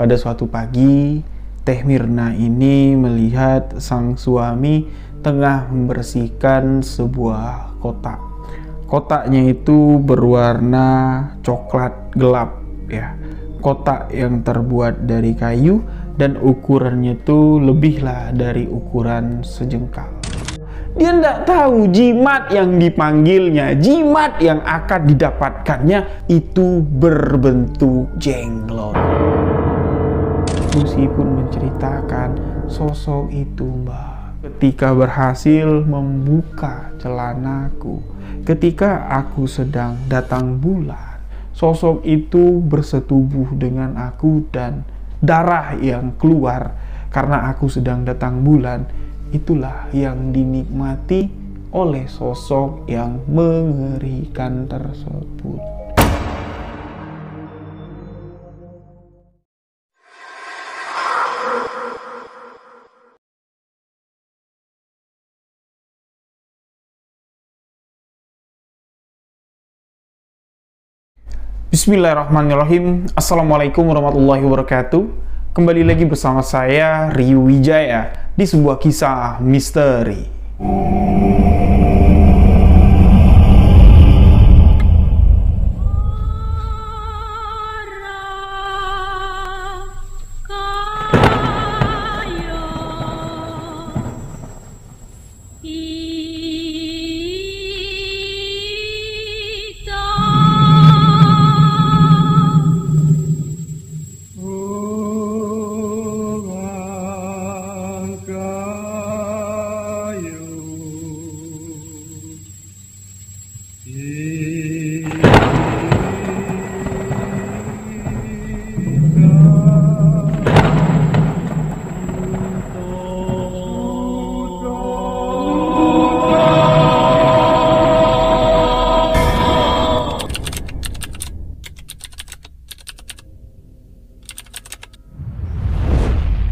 Pada suatu pagi, Teh Mirna ini melihat sang suami tengah membersihkan sebuah kotak. Kotaknya itu berwarna coklat gelap ya. Kotak yang terbuat dari kayu dan ukurannya itu lebihlah dari ukuran sejengkal. Dia tidak tahu jimat yang dipanggilnya, jimat yang akan didapatkannya itu berbentuk jenglot. Lucy pun menceritakan sosok itu, Mbak, ketika berhasil membuka celanaku, ketika aku sedang datang bulan, sosok itu bersetubuh dengan aku dan darah yang keluar karena aku sedang datang bulan, itulah yang dinikmati oleh sosok yang mengerikan tersebut. Bismillahirrahmanirrahim. Assalamualaikum warahmatullahi wabarakatuh. Kembali lagi bersama saya, Ryu Wijaya, di sebuah kisah misteri.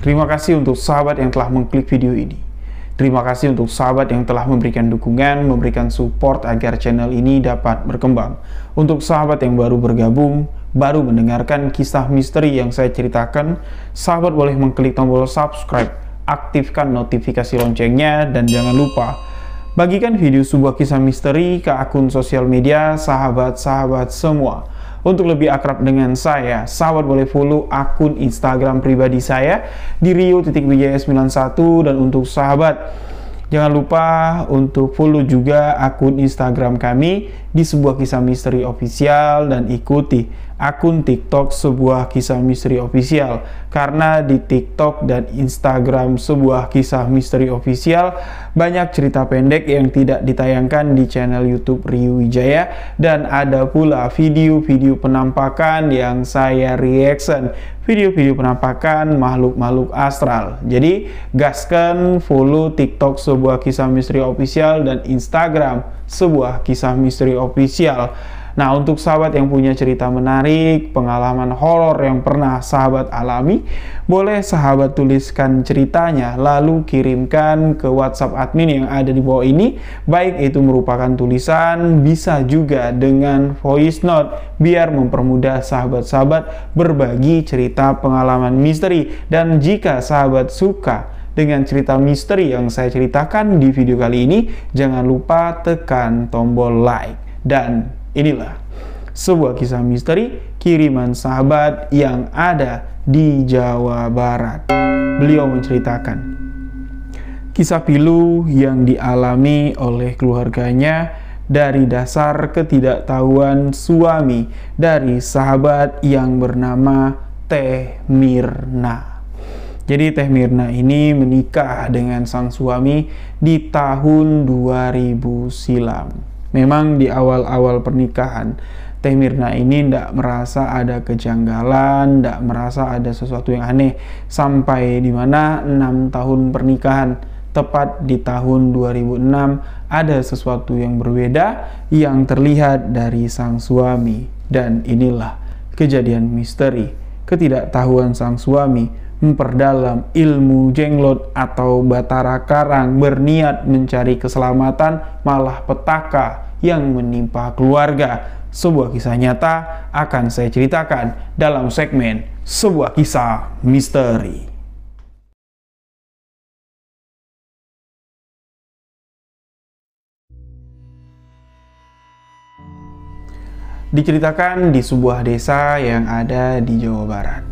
Terima kasih untuk sahabat yang telah mengklik video ini. Terima kasih untuk sahabat yang telah memberikan dukungan, memberikan support agar channel ini dapat berkembang. Untuk sahabat yang baru bergabung, baru mendengarkan kisah misteri yang saya ceritakan, sahabat boleh mengklik tombol subscribe, aktifkan notifikasi loncengnya, dan jangan lupa bagikan video sebuah kisah misteri ke akun sosial media sahabat-sahabat semua. Untuk lebih akrab dengan saya, sahabat boleh follow akun Instagram pribadi saya di rio.wijaya91, dan untuk sahabat jangan lupa untuk follow juga akun Instagram kami di sebuah kisah misteri official, dan ikuti akun TikTok sebuah kisah misteri official, karena di TikTok dan Instagram sebuah kisah misteri official banyak cerita pendek yang tidak ditayangkan di channel YouTube Ryu Wijaya, dan ada pula video-video penampakan yang saya reaction, video-video penampakan makhluk-makhluk astral. Jadi gaskan follow TikTok sebuah kisah misteri official dan Instagram sebuah kisah misteri official. Nah, untuk sahabat yang punya cerita menarik, pengalaman horor yang pernah sahabat alami, boleh sahabat tuliskan ceritanya lalu kirimkan ke WhatsApp admin yang ada di bawah ini. Baik itu merupakan tulisan, bisa juga dengan voice note, biar mempermudah sahabat-sahabat berbagi cerita pengalaman misteri. Dan jika sahabat suka dengan cerita misteri yang saya ceritakan di video kali ini, jangan lupa tekan tombol like. Dan inilah sebuah kisah misteri kiriman sahabat yang ada di Jawa Barat. Beliau menceritakan kisah pilu yang dialami oleh keluarganya dari dasar ketidaktahuan suami dari sahabat yang bernama Teh Mirna. Jadi Teh Mirna ini menikah dengan sang suami di tahun 2000 silam. Memang di awal-awal pernikahan, Teh Mirna ini tidak merasa ada kejanggalan, tidak merasa ada sesuatu yang aneh, sampai dimana 6 tahun pernikahan, tepat di tahun 2006, ada sesuatu yang berbeda yang terlihat dari sang suami. Dan inilah kejadian misteri ketidaktahuan sang suami memperdalam ilmu jenglot atau batara karang, berniat mencari keselamatan, malah petaka yang menimpa keluarga. Sebuah kisah nyata akan saya ceritakan dalam segmen sebuah kisah misteri. Diceritakan di sebuah desa yang ada di Jawa Barat.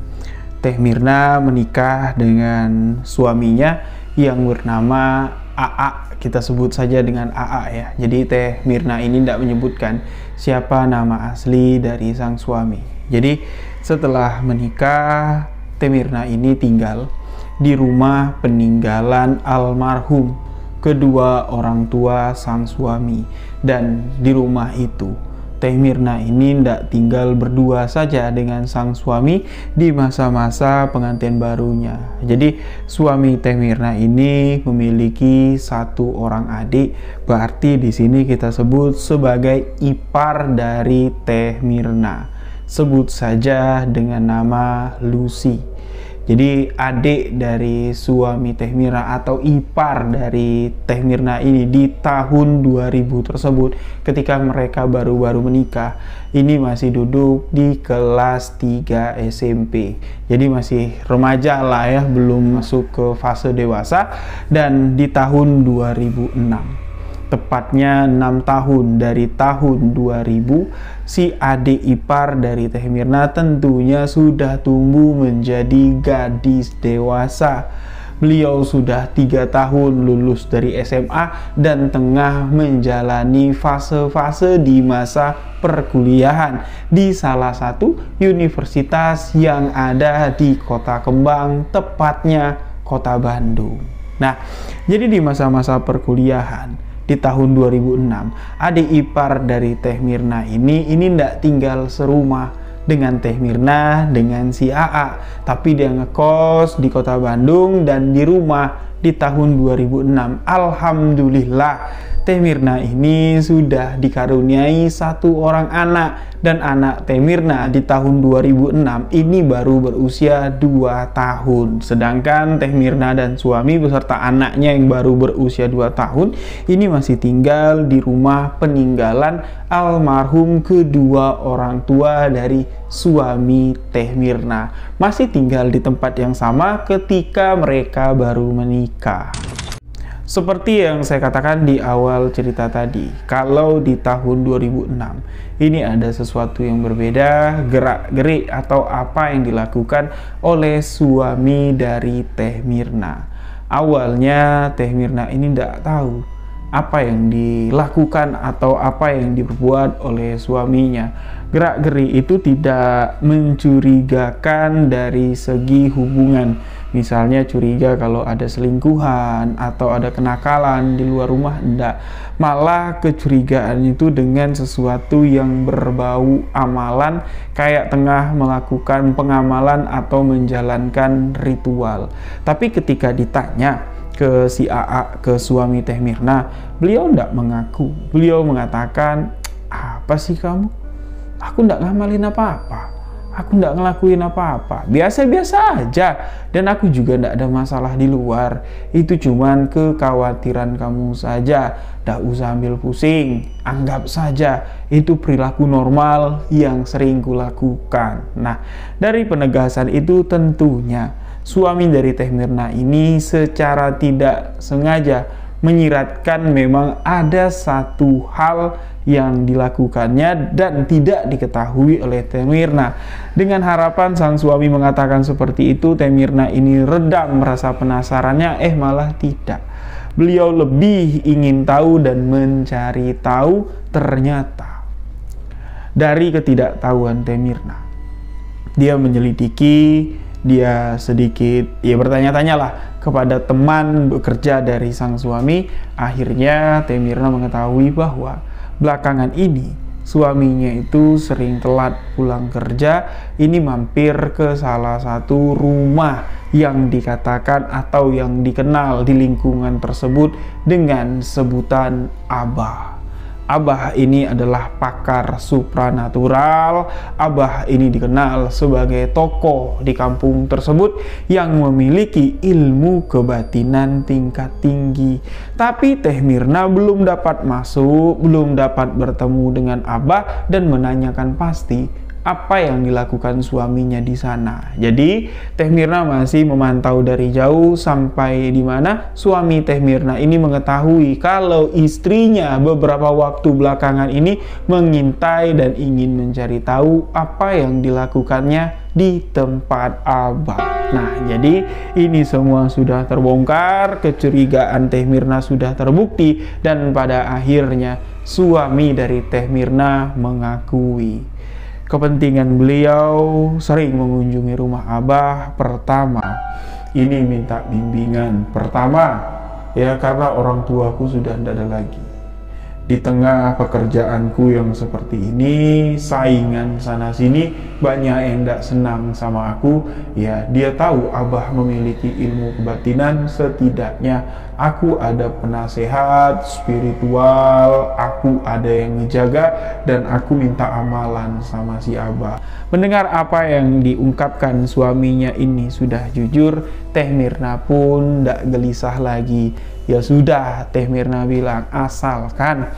Teh Mirna menikah dengan suaminya yang bernama AA. Kita sebut saja dengan AA ya. Jadi Teh Mirna ini tidak menyebutkan siapa nama asli dari sang suami. Jadi setelah menikah, Teh Mirna ini tinggal di rumah peninggalan almarhum kedua orang tua sang suami. Dan di rumah itu Teh Mirna ini tidak tinggal berdua saja dengan sang suami di masa-masa pengantin barunya. Jadi suami Teh Mirna ini memiliki satu orang adik, berarti di sini kita sebut sebagai ipar dari Teh Mirna. Sebut saja dengan nama Lucy. Jadi adik dari suami Teh Mirna atau ipar dari Teh Mirna ini di tahun 2000 tersebut, ketika mereka baru-baru menikah, ini masih duduk di kelas 3 SMP. Jadi masih remaja lah ya, belum masuk ke fase dewasa. Dan di tahun 2006, tepatnya 6 tahun dari tahun 2000, si adik ipar dari Teh Mirna tentunya sudah tumbuh menjadi gadis dewasa. Beliau sudah 3 tahun lulus dari SMA dan tengah menjalani fase-fase di masa perkuliahan di salah satu universitas yang ada di Kota Kembang, tepatnya Kota Bandung. Nah, jadi di masa-masa perkuliahan di tahun 2006, adik ipar dari Teh Mirna ini tidak tinggal serumah dengan Teh Mirna dengan si AA, tapi dia ngekos di Kota Bandung. Dan di rumah di tahun 2006, alhamdulillah Teh Mirna ini sudah dikaruniai satu orang anak. Dan anak Teh Mirna di tahun 2006 ini baru berusia 2 tahun. Sedangkan Teh Mirna dan suami beserta anaknya yang baru berusia 2 tahun ini masih tinggal di rumah peninggalan almarhum kedua orang tua dari suami Teh Mirna. Masih tinggal di tempat yang sama ketika mereka baru menikah. Seperti yang saya katakan di awal cerita tadi, kalau di tahun 2006 ini ada sesuatu yang berbeda, gerak-gerik atau apa yang dilakukan oleh suami dari Teh Mirna. Awalnya Teh Mirna ini tidak tahu apa yang dilakukan atau apa yang diperbuat oleh suaminya. Gerak-gerik itu tidak mencurigakan dari segi hubungan. Misalnya curiga kalau ada selingkuhan atau ada kenakalan di luar rumah, enggak. Malah kecurigaan itu dengan sesuatu yang berbau amalan, kayak tengah melakukan pengamalan atau menjalankan ritual. Tapi ketika ditanya ke si AA, ke suami Teh Mirna, beliau enggak mengaku. Beliau mengatakan, apa sih kamu? Aku enggak ngamalin apa-apa. Aku tidak ngelakuin apa-apa, biasa-biasa aja. Dan aku juga tidak ada masalah di luar. Itu cuman kekhawatiran kamu saja. Tidak usah ambil pusing. Anggap saja itu perilaku normal yang sering kulakukan. Nah, dari penegasan itu tentunya suami dari Teh Mirna ini secara tidak sengaja menyiratkan memang ada satu hal yang dilakukannya dan tidak diketahui oleh Teh Mirna. Dengan harapan sang suami mengatakan seperti itu, Teh Mirna ini redam rasa penasarannya, malah tidak. Beliau lebih ingin tahu dan mencari tahu. Ternyata dari ketidaktahuan Teh Mirna, dia menyelidiki, dia sedikit bertanya-tanyalah kepada teman bekerja dari sang suami. Akhirnya Teh Mirna mengetahui bahwa belakangan ini suaminya itu sering telat pulang kerja. Ini mampir ke salah satu rumah yang dikatakan atau yang dikenal di lingkungan tersebut dengan sebutan Abah. Abah ini adalah pakar supranatural. Abah ini dikenal sebagai tokoh di kampung tersebut yang memiliki ilmu kebatinan tingkat tinggi. Tapi Teh Mirna belum dapat masuk, belum dapat bertemu dengan Abah dan menanyakan pasti apa yang dilakukan suaminya di sana. Jadi Teh Mirna masih memantau dari jauh sampai di mana suami Teh Mirna ini mengetahui kalau istrinya beberapa waktu belakangan ini mengintai dan ingin mencari tahu apa yang dilakukannya di tempat Abah. Nah, jadi ini semua sudah terbongkar, kecurigaan Teh Mirna sudah terbukti, dan pada akhirnya suami dari Teh Mirna mengakui kepentingan beliau sering mengunjungi rumah Abah. Pertama, ini minta bimbingan. Pertama, ya karena orang tuaku sudah tidak ada lagi. Di tengah pekerjaanku yang seperti ini, saingan sana sini, banyak yang tidak senang sama aku. Ya, dia tahu Abah memiliki ilmu kebatinan, setidaknya aku ada penasehat spiritual, aku ada yang ngejaga, dan aku minta amalan sama si Abah. Mendengar apa yang diungkapkan suaminya ini sudah jujur, Teh Mirna pun tidak gelisah lagi. Ya sudah, Teh Mirna bilang, asalkan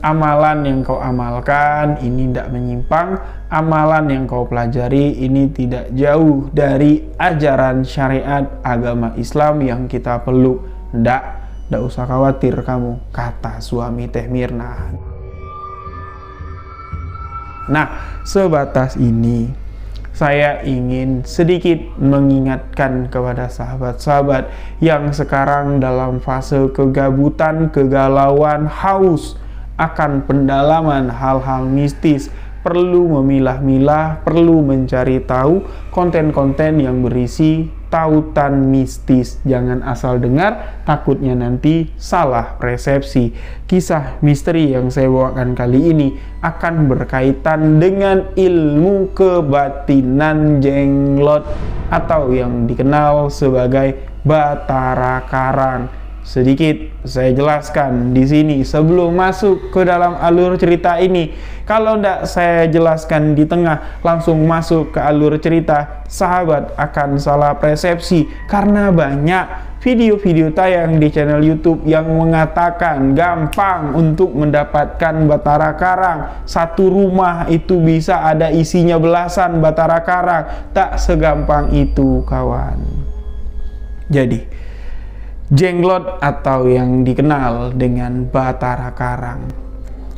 amalan yang kau amalkan ini tidak menyimpang, amalan yang kau pelajari ini tidak jauh dari ajaran syariat agama Islam yang kita peluk. Ndak usah khawatir kamu, kata suami Teh Mirna. Nah, sebatas ini saya ingin sedikit mengingatkan kepada sahabat-sahabat yang sekarang dalam fase kegabutan, kegalauan, haus akan pendalaman hal-hal mistis. Perlu memilah-milah, perlu mencari tahu konten-konten yang berisi tautan mistis. Jangan asal dengar, takutnya nanti salah persepsi. Kisah misteri yang saya bawakan kali ini akan berkaitan dengan ilmu kebatinan jenglot atau yang dikenal sebagai Batara Karang. Sedikit saya jelaskan di sini sebelum masuk ke dalam alur cerita ini. Kalau tidak saya jelaskan di tengah langsung masuk ke alur cerita, sahabat akan salah persepsi karena banyak video-video tayang di channel YouTube yang mengatakan gampang untuk mendapatkan Batara Karang. Satu rumah itu bisa ada isinya belasan Batara Karang. Tak segampang itu, kawan. Jadi jenglot atau yang dikenal dengan Batara Karang,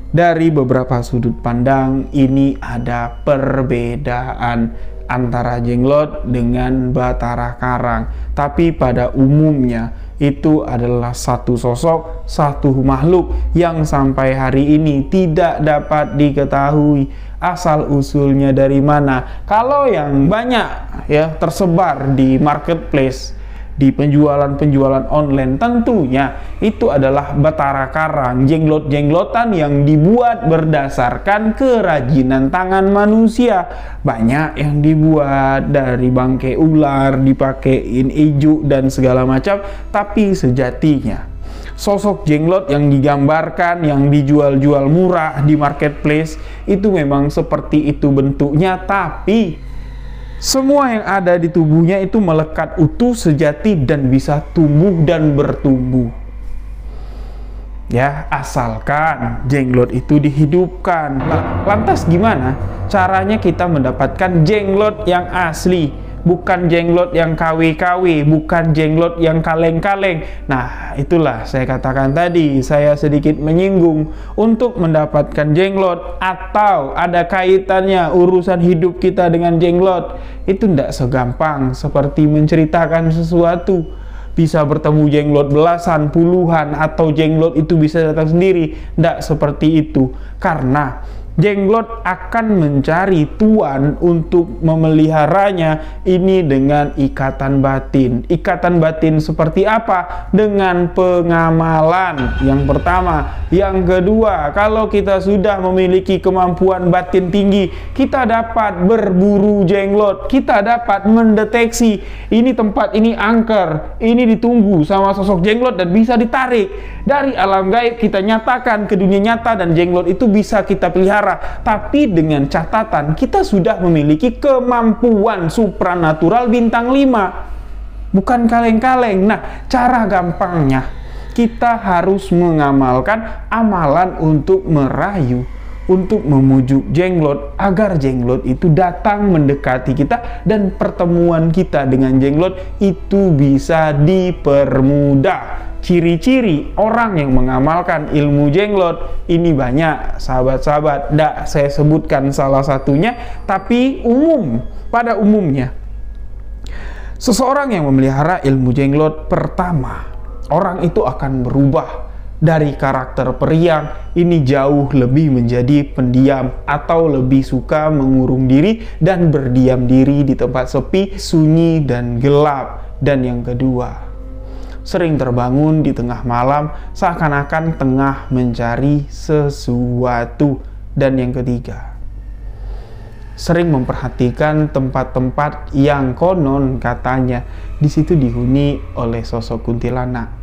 dari beberapa sudut pandang ini ada perbedaan antara jenglot dengan Batara Karang. Tapi pada umumnya itu adalah satu sosok, satu makhluk yang sampai hari ini tidak dapat diketahui asal usulnya dari mana. Kalau yang banyak ya tersebar di marketplace, di penjualan-penjualan online, tentunya itu adalah Batara Karang, jenglot-jenglotan yang dibuat berdasarkan kerajinan tangan manusia. Banyak yang dibuat dari bangkai ular, dipakein ijuk dan segala macam. Tapi sejatinya sosok jenglot yang digambarkan, yang dijual-jual murah di marketplace itu memang seperti itu bentuknya, tapi semua yang ada di tubuhnya itu melekat utuh, sejati, dan bisa tumbuh dan bertumbuh. Ya, asalkan jenglot itu dihidupkan. Lantas gimana caranya kita mendapatkan jenglot yang asli? Bukan jenglot yang KW-KW, bukan jenglot yang kaleng-kaleng. Nah, itulah saya katakan tadi, saya sedikit menyinggung. Untuk mendapatkan jenglot atau ada kaitannya urusan hidup kita dengan jenglot, itu tidak segampang seperti menceritakan sesuatu. Bisa bertemu jenglot belasan, puluhan, atau jenglot itu bisa datang sendiri. Tidak seperti itu, karena jenglot akan mencari tuan untuk memeliharanya ini dengan ikatan batin. Ikatan batin seperti apa? Dengan pengamalan yang pertama. Yang kedua, kalau kita sudah memiliki kemampuan batin tinggi, kita dapat berburu jenglot, kita dapat mendeteksi ini tempat ini angker, ini ditunggu sama sosok jenglot dan bisa ditarik dari alam gaib, kita nyatakan ke dunia nyata dan jenglot itu bisa kita pelihara. Tapi dengan catatan kita sudah memiliki kemampuan supranatural bintang 5, bukan kaleng-kaleng. Nah, cara gampangnya kita harus mengamalkan amalan untuk merayu untuk memujuk Jenglot agar Jenglot itu datang mendekati kita dan pertemuan kita dengan Jenglot itu bisa dipermudah. Ciri-ciri orang yang mengamalkan ilmu Jenglot ini banyak, sahabat-sahabat. Nggak saya sebutkan salah satunya, tapi pada umumnya seseorang yang memelihara ilmu Jenglot, pertama, orang itu akan berubah dari karakter periang ini jauh lebih menjadi pendiam atau lebih suka mengurung diri dan berdiam diri di tempat sepi, sunyi dan gelap. Dan yang kedua, sering terbangun di tengah malam seakan-akan tengah mencari sesuatu. Dan yang ketiga, sering memperhatikan tempat-tempat yang konon katanya di situ dihuni oleh sosok kuntilanak,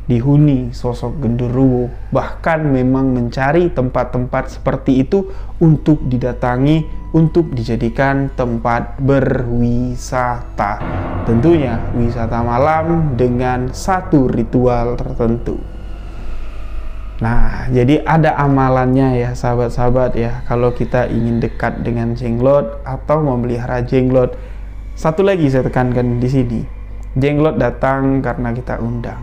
dihuni sosok genderuwo, bahkan memang mencari tempat-tempat seperti itu untuk didatangi, untuk dijadikan tempat berwisata. Tentunya wisata malam dengan satu ritual tertentu. Nah, jadi ada amalannya ya sahabat-sahabat ya, kalau kita ingin dekat dengan Jenglot atau memelihara Jenglot. Satu lagi saya tekankan di sini, Jenglot datang karena kita undang.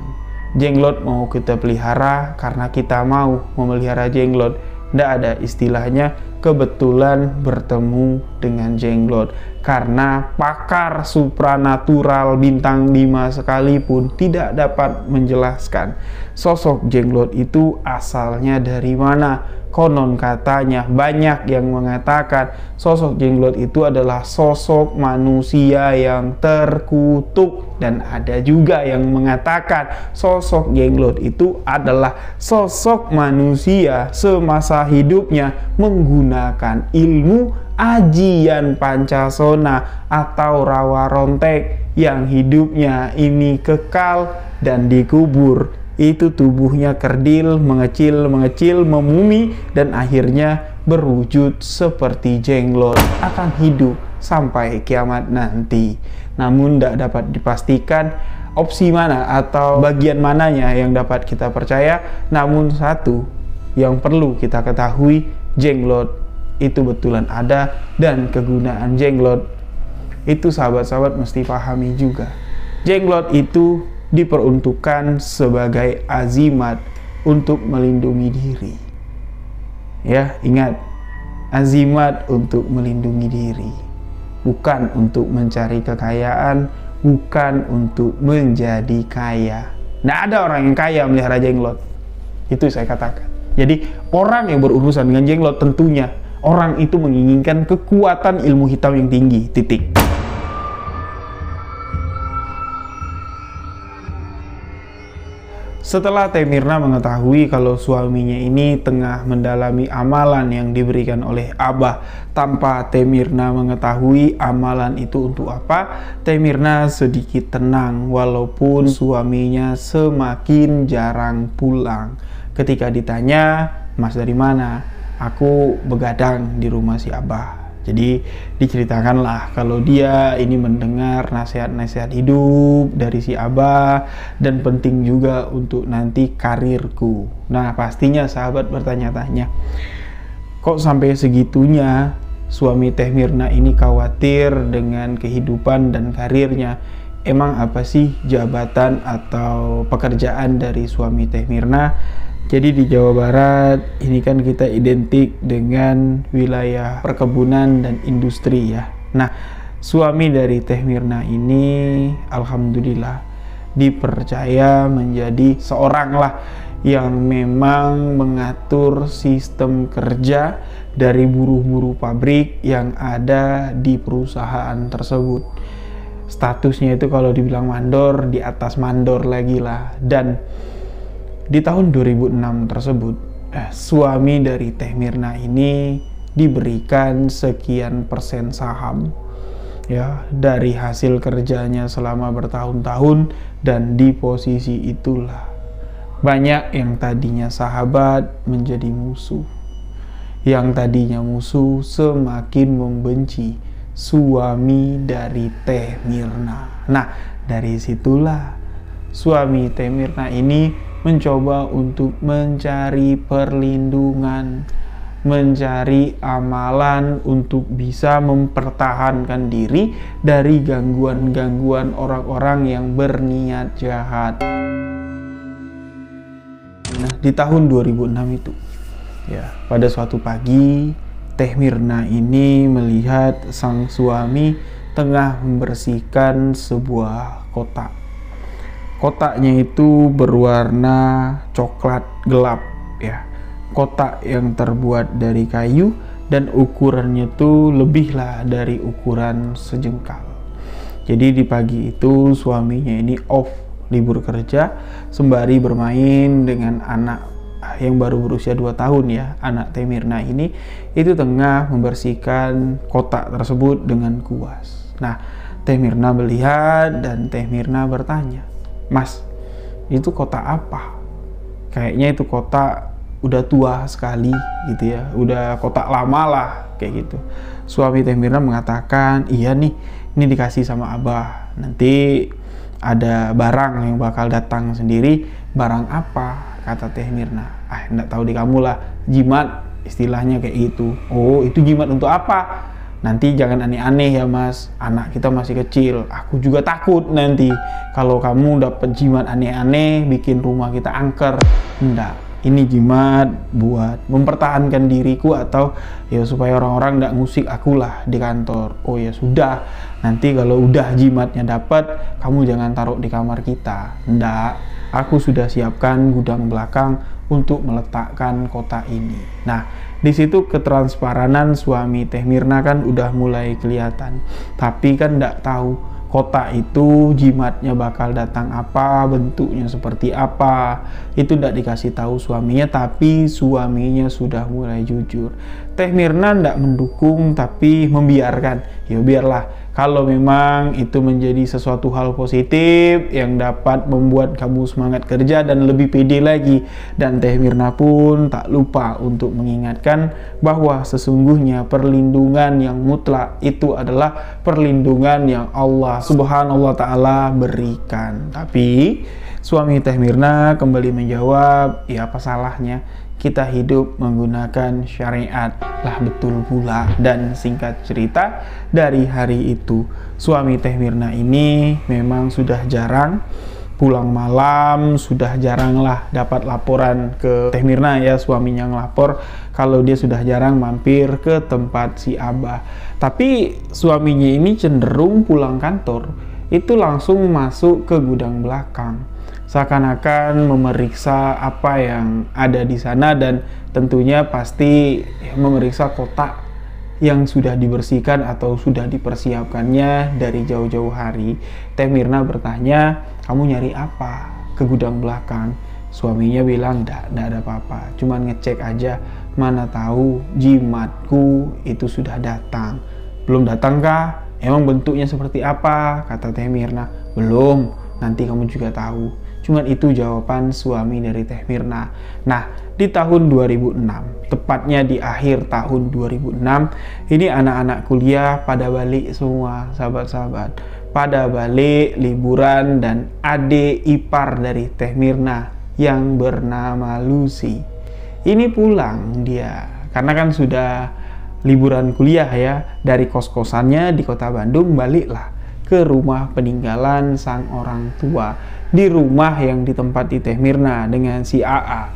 Jenglot mau kita pelihara karena kita mau memelihara Jenglot. Tidak ada istilahnya kebetulan bertemu dengan Jenglot, karena pakar supranatural bintang 5 sekalipun tidak dapat menjelaskan sosok Jenglot itu asalnya dari mana. Konon katanya banyak yang mengatakan sosok Jenglot itu adalah sosok manusia yang terkutuk, dan ada juga yang mengatakan sosok Jenglot itu adalah sosok manusia semasa hidupnya menggunakan ilmu ajian Pancasona atau rawa rontek yang hidupnya ini kekal dan dikubur. Itu tubuhnya kerdil, mengecil, memumi, dan akhirnya berwujud seperti Jenglot, akan hidup sampai kiamat nanti. Namun tidak dapat dipastikan opsi mana atau bagian mananya yang dapat kita percaya. Namun satu yang perlu kita ketahui, Jenglot itu betulan ada, dan kegunaan Jenglot itu sahabat-sahabat mesti pahami juga. Jenglot itu diperuntukkan sebagai azimat untuk melindungi diri. Ya, ingat, azimat untuk melindungi diri, bukan untuk mencari kekayaan, bukan untuk menjadi kaya. Nggak ada orang yang kaya melihara Jenglot. Itu saya katakan. Jadi orang yang berurusan dengan Jenglot tentunya orang itu menginginkan kekuatan ilmu hitam yang tinggi. Titik. Setelah Teh Myrna mengetahui kalau suaminya ini tengah mendalami amalan yang diberikan oleh Abah, tanpa Teh Myrna mengetahui amalan itu untuk apa, Teh Myrna sedikit tenang walaupun suaminya semakin jarang pulang. Ketika ditanya, "Mas dari mana?" "Aku begadang di rumah si Abah." Jadi diceritakanlah kalau dia ini mendengar nasihat-nasihat hidup dari si Abah, dan penting juga untuk nanti karirku. Nah, pastinya sahabat bertanya-tanya, kok sampai segitunya suami Teh Myrna ini khawatir dengan kehidupan dan karirnya? Emang apa sih jabatan atau pekerjaan dari suami Teh Myrna? Jadi di Jawa Barat ini kan kita identik dengan wilayah perkebunan dan industri ya. Nah, suami dari Teh Myrna ini alhamdulillah dipercaya menjadi seorang lah yang memang mengatur sistem kerja dari buruh-buruh pabrik yang ada di perusahaan tersebut. Statusnya itu kalau dibilang mandor, di atas mandor lagi lah. Dan di tahun 2006 tersebut, suami dari Teh Myrna ini diberikan sekian persen saham ya dari hasil kerjanya selama bertahun-tahun, dan di posisi itulah banyak yang tadinya sahabat menjadi musuh. Yang tadinya musuh semakin membenci suami dari Teh Myrna. Nah, dari situlah suami Teh Myrna ini mencoba untuk mencari perlindungan, mencari amalan untuk bisa mempertahankan diri dari gangguan-gangguan orang-orang yang berniat jahat. Nah, di tahun 2006 itu, ya, pada suatu pagi, Teh Mirna ini melihat sang suami tengah membersihkan sebuah kotak. Kotaknya itu berwarna coklat gelap, ya. Kotak yang terbuat dari kayu dan ukurannya tuh lebihlah dari ukuran sejengkal. Jadi di pagi itu suaminya ini off, libur kerja, sembari bermain dengan anak yang baru berusia 2 tahun, ya. Anak Teh Mirna ini itu tengah membersihkan kotak tersebut dengan kuas. Nah, Teh Mirna melihat dan Teh Mirna bertanya, "Mas, itu kotak apa? Kayaknya itu kotak udah tua sekali gitu ya, udah kotak lama lah," kayak gitu. Suami Teh Mirna mengatakan, "Iya nih, ini dikasih sama Abah. Nanti ada barang yang bakal datang sendiri." "Barang apa?" kata Teh Mirna. "Ah, enggak tahu di kamu lah, jimat," istilahnya kayak gitu. "Oh, itu jimat untuk apa?" "Nanti jangan aneh-aneh ya Mas, anak kita masih kecil. Aku juga takut nanti kalau kamu dapat jimat aneh-aneh bikin rumah kita angker." "Enggak, ini jimat buat mempertahankan diriku atau ya supaya orang-orang enggak ngusik aku lah di kantor." "Oh ya sudah, nanti kalau udah jimatnya dapat, kamu jangan taruh di kamar kita." "Enggak, aku sudah siapkan gudang belakang untuk meletakkan kotak ini." Nah, di situ ketransparanan suami Teh Mirna kan udah mulai kelihatan. Tapi kan enggak tahu kotak itu jimatnya bakal datang apa, bentuknya seperti apa. Itu enggak dikasih tahu suaminya, tapi suaminya sudah mulai jujur. Teh Mirna enggak mendukung tapi membiarkan. Ya biarlah, kalau memang itu menjadi sesuatu hal positif yang dapat membuat kamu semangat kerja dan lebih pede lagi. Dan Teh Mirna pun tak lupa untuk mengingatkan bahwa sesungguhnya perlindungan yang mutlak itu adalah perlindungan yang Allah Subhanahu wa Ta'ala berikan. Tapi suami Teh Mirna kembali menjawab, "Ya apa salahnya kita hidup menggunakan syariat." Lah betul pula. Dan singkat cerita, dari hari itu suami Teh Mirna ini memang sudah jarang pulang malam, sudah jarang lah dapat laporan ke Teh Mirna, ya, suaminya ngelapor kalau dia sudah jarang mampir ke tempat si Abah. Tapi suaminya ini cenderung pulang kantor itu langsung masuk ke gudang belakang, seakan-akan memeriksa apa yang ada di sana dan tentunya pasti memeriksa kotak yang sudah dibersihkan atau sudah dipersiapkannya dari jauh-jauh hari. Teh Mirna bertanya, "Kamu nyari apa ke gudang belakang?" Suaminya bilang, enggak ada apa-apa, cuman ngecek aja, mana tahu jimatku itu sudah datang." "Belum datang kah? Emang bentuknya seperti apa?" kata Teh Mirna. "Belum, nanti kamu juga tahu." Cuman itu jawaban suami dari Teh Mirna. Nah, di tahun 2006, tepatnya di akhir tahun 2006, ini anak-anak kuliah pada balik semua, sahabat-sahabat. Pada balik liburan dan adik ipar dari Teh Mirna yang bernama Lucy ini pulang dia. Karena kan sudah liburan kuliah ya, dari kos-kosannya di kota Bandung baliklah ke rumah peninggalan sang orang tua, di rumah yang ditempati Teh Mirna dengan si AA.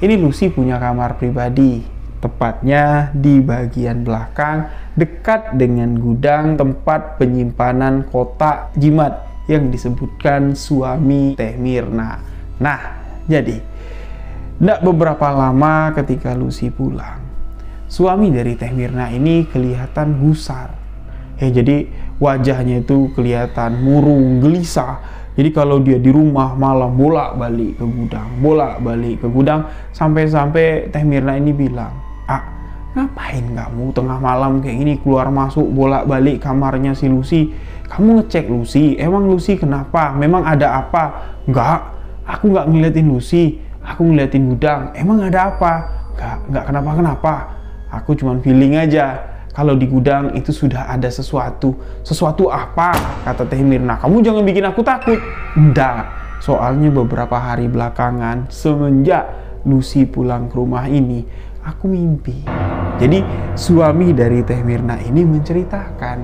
Ini Lucy punya kamar pribadi, tepatnya di bagian belakang dekat dengan gudang tempat penyimpanan kotak jimat yang disebutkan suami Teh Mirna. Nah, jadi tidak beberapa lama ketika Lucy pulang, suami dari Teh Mirna ini kelihatan gusar. Jadi wajahnya itu kelihatan murung, gelisah. Jadi kalau dia di rumah malam bolak-balik ke gudang, sampai-sampai Teh Mirna ini bilang, "Ah, ngapain kamu tengah malam kayak gini keluar masuk bolak-balik kamarnya si Lucy? Kamu ngecek Lucy, emang Lucy kenapa? Memang ada apa?" "Enggak, aku nggak ngeliatin Lucy, aku ngeliatin gudang. Emang ada apa?" Enggak kenapa-kenapa. Aku cuman feeling aja kalau di gudang itu sudah ada sesuatu." "Sesuatu apa?" kata Teh Mirna. "Kamu jangan bikin aku takut." "Enggak, soalnya beberapa hari belakangan semenjak Lucy pulang ke rumah ini, aku mimpi. Jadi suami dari Teh Mirna ini menceritakan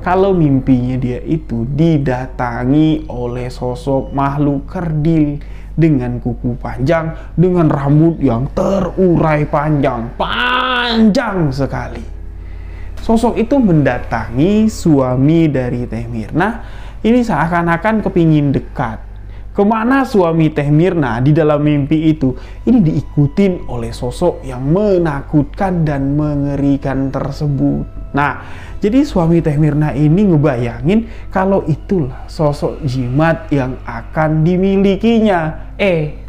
kalau mimpinya dia itu didatangi oleh sosok makhluk kerdil dengan kuku panjang, dengan rambut yang terurai panjang sekali. Sosok itu mendatangi suami dari Teh Mirna. Ini seakan-akan kepingin dekat. Kemana suami Teh Mirna di dalam mimpi itu, ini diikutin oleh sosok yang menakutkan dan mengerikan tersebut. Nah, jadi suami Teh Mirna ini ngebayangin kalau itulah sosok jimat yang akan dimilikinya.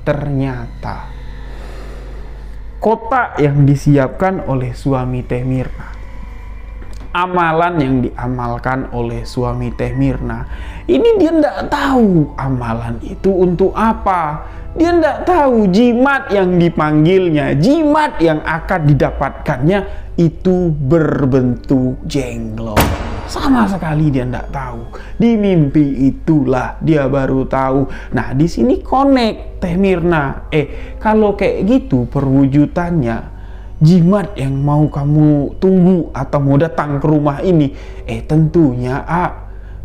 Ternyata kotak yang disiapkan oleh suami Teh Mirna, amalan yang diamalkan oleh suami Teh Mirna, ini dia tidak tahu amalan itu untuk apa. Dia tidak tahu jimat yang dipanggilnya, jimat yang akan didapatkannya itu berbentuk jenglot. Sama sekali dia tidak tahu. Di mimpi itulah dia baru tahu. Nah, di sini connect Teh Mirna. Kalau kayak gitu perwujudannya, jimat yang mau kamu tunggu atau mau datang ke rumah ini, tentunya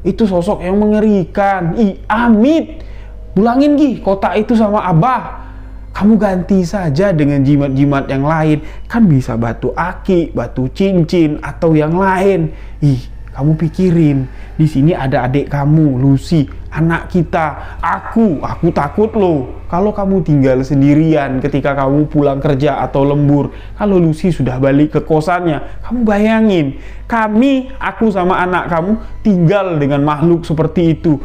itu sosok yang mengerikan. Amit, pulangin kotak itu sama Abah. Kamu ganti saja dengan jimat-jimat yang lain. Kan bisa batu aki, batu cincin, atau yang lain. Kamu pikirin, di sini ada adik kamu, Lucy, anak kita. Aku takut loh kalau kamu tinggal sendirian ketika kamu pulang kerja atau lembur. Kalau Lucy sudah balik ke kosannya, kamu bayangin, aku sama anak kamu tinggal dengan makhluk seperti itu.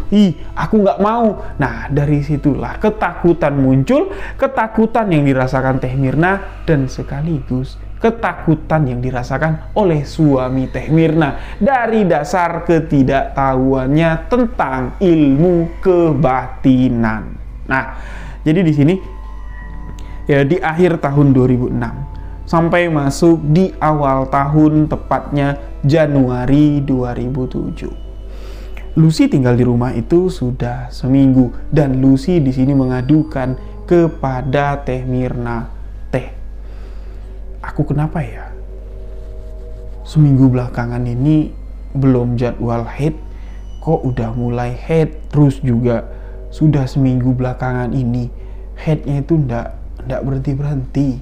Aku nggak mau. Nah, dari situlah ketakutan muncul, ketakutan yang dirasakan Teh Mirna, dan sekaligus ketakutan yang dirasakan oleh suami Teh Mirna dari dasar ketidaktahuannya tentang ilmu kebatinan. Nah, jadi di sini ya di akhir tahun 2006 sampai masuk di awal tahun, tepatnya Januari 2007. Lucy tinggal di rumah itu sudah seminggu, dan Lucy di sini mengadukan kepada Teh Mirna, aku kenapa ya? Seminggu belakangan ini belum jadwal haid, kok udah mulai haid, terus juga sudah seminggu belakangan ini haidnya itu ndak berhenti-berhenti.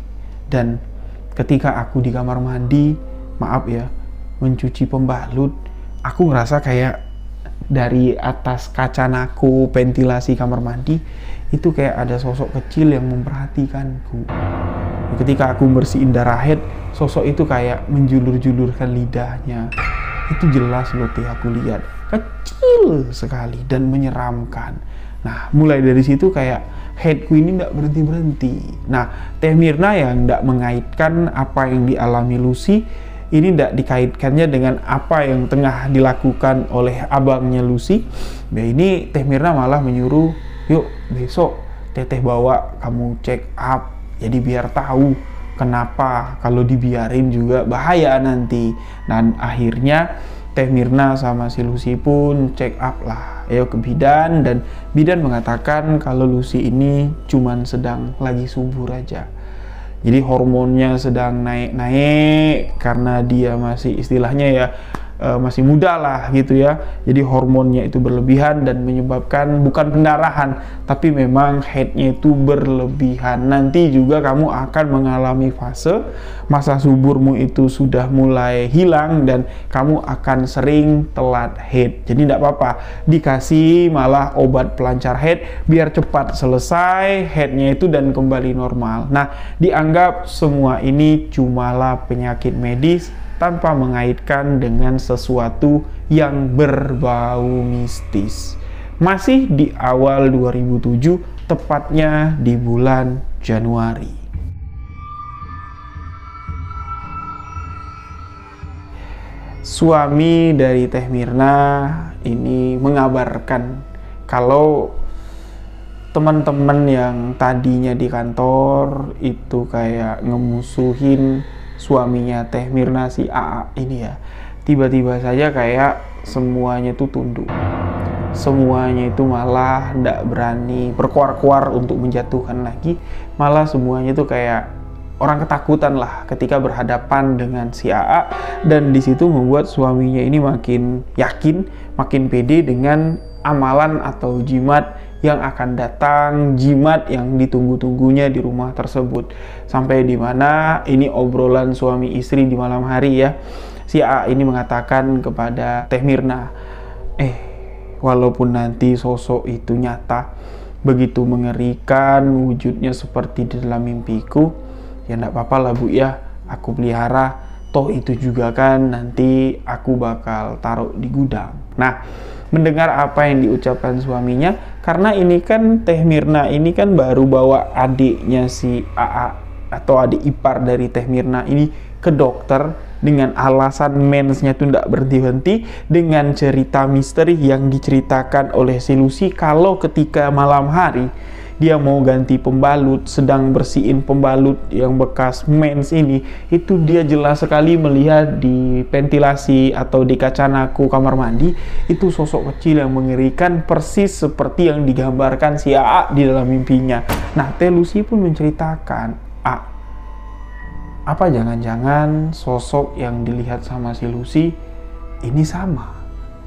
Dan ketika aku di kamar mandi, maaf ya, mencuci pembalut, aku ngerasa kayak dari atas kaca nako ventilasi kamar mandi itu kayak ada sosok kecil yang memperhatikanku. Ketika aku bersihin darah haid, sosok itu kayak menjulur-julurkan lidahnya. Itu jelas loh aku lihat, kecil sekali dan menyeramkan. Nah, mulai dari situ kayak haidku ini tidak berhenti-berhenti. Nah, Teh Mirna yang tidak mengaitkan apa yang dialami Lucy, ini tidak dikaitkannya dengan apa yang tengah dilakukan oleh abangnya Lucy. Nah, ini Teh Mirna malah menyuruh, yuk besok Teteh bawa kamu check up. Jadi biar tahu kenapa, kalau dibiarin juga bahaya nanti. Dan akhirnya Teh Mirna sama si Lucy pun check up lah, ke bidan, dan bidan mengatakan kalau Lucy ini cuman sedang lagi subur aja. Jadi hormonnya sedang naik-naik karena dia masih istilahnya ya masih muda lah gitu ya. Jadi hormonnya itu berlebihan dan menyebabkan bukan pendarahan, tapi memang haidnya itu berlebihan. Nanti juga kamu akan mengalami fase masa suburmu itu sudah mulai hilang dan kamu akan sering telat haid. Jadi tidak apa-apa, dikasih malah obat pelancar haid biar cepat selesai haidnya itu dan kembali normal. Nah, dianggap semua ini cumalah penyakit medis tanpa mengaitkan dengan sesuatu yang berbau mistis. Masih di awal 2007, tepatnya di bulan Januari. Suami dari Teh Mirna ini mengabarkan kalau teman-teman yang tadinya di kantor itu kayak ngemusuhin suaminya Teh Mirna, si AA ini ya, tiba-tiba saja kayak semuanya itu tunduk. Semuanya itu malah tidak berani berkuar-kuar untuk menjatuhkan lagi. Malah semuanya itu kayak orang ketakutan lah ketika berhadapan dengan si AA, dan di situ membuat suaminya ini makin yakin, makin pede dengan amalan atau jimat yang akan datang, jimat yang ditunggu-tunggunya di rumah tersebut. Sampai di mana ini obrolan suami istri di malam hari ya. Si AA ini mengatakan kepada Teh Mirna, walaupun nanti sosok itu nyata, begitu mengerikan wujudnya seperti di dalam mimpiku, ya enggak apa-apa lah Bu ya, aku pelihara, toh itu juga kan nanti aku bakal taruh di gudang. Nah, mendengar apa yang diucapkan suaminya, karena ini kan Teh Mirna ini kan baru bawa adiknya si AA atau adik ipar dari Teh Mirna ini ke dokter dengan alasan mensnya tuh tidak berhenti-henti, dengan cerita misteri yang diceritakan oleh si Lucy kalau ketika malam hari dia mau ganti pembalut, sedang bersihin pembalut yang bekas mens ini, itu dia jelas sekali melihat di ventilasi atau di kaca naku kamar mandi itu sosok kecil yang mengerikan persis seperti yang digambarkan si AA di dalam mimpinya. Nah, Teh Lucy pun menceritakan, apa jangan-jangan sosok yang dilihat sama si Lucy ini sama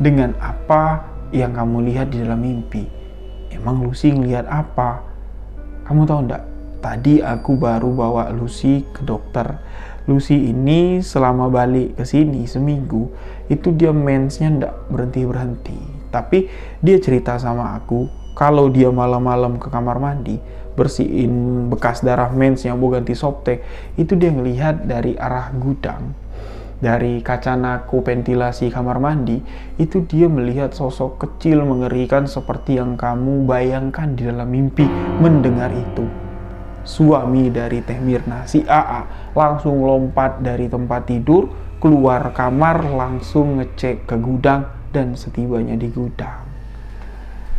dengan apa yang kamu lihat di dalam mimpi? Emang Lucy ngelihat apa? Kamu tahu enggak? Tadi aku baru bawa Lucy ke dokter. Lucy ini selama balik ke sini seminggu, itu dia mensnya enggak berhenti-berhenti. Tapi dia cerita sama aku, kalau dia malam-malam ke kamar mandi, bersihin bekas darah mens yang mau ganti softtek, itu dia ngelihat dari arah gudang, dari kaca naku ventilasi kamar mandi, itu dia melihat sosok kecil mengerikan seperti yang kamu bayangkan di dalam mimpi. Mendengar itu, suami dari Teh Mirna, si AA, langsung lompat dari tempat tidur, keluar kamar, langsung ngecek ke gudang, dan setibanya di gudang,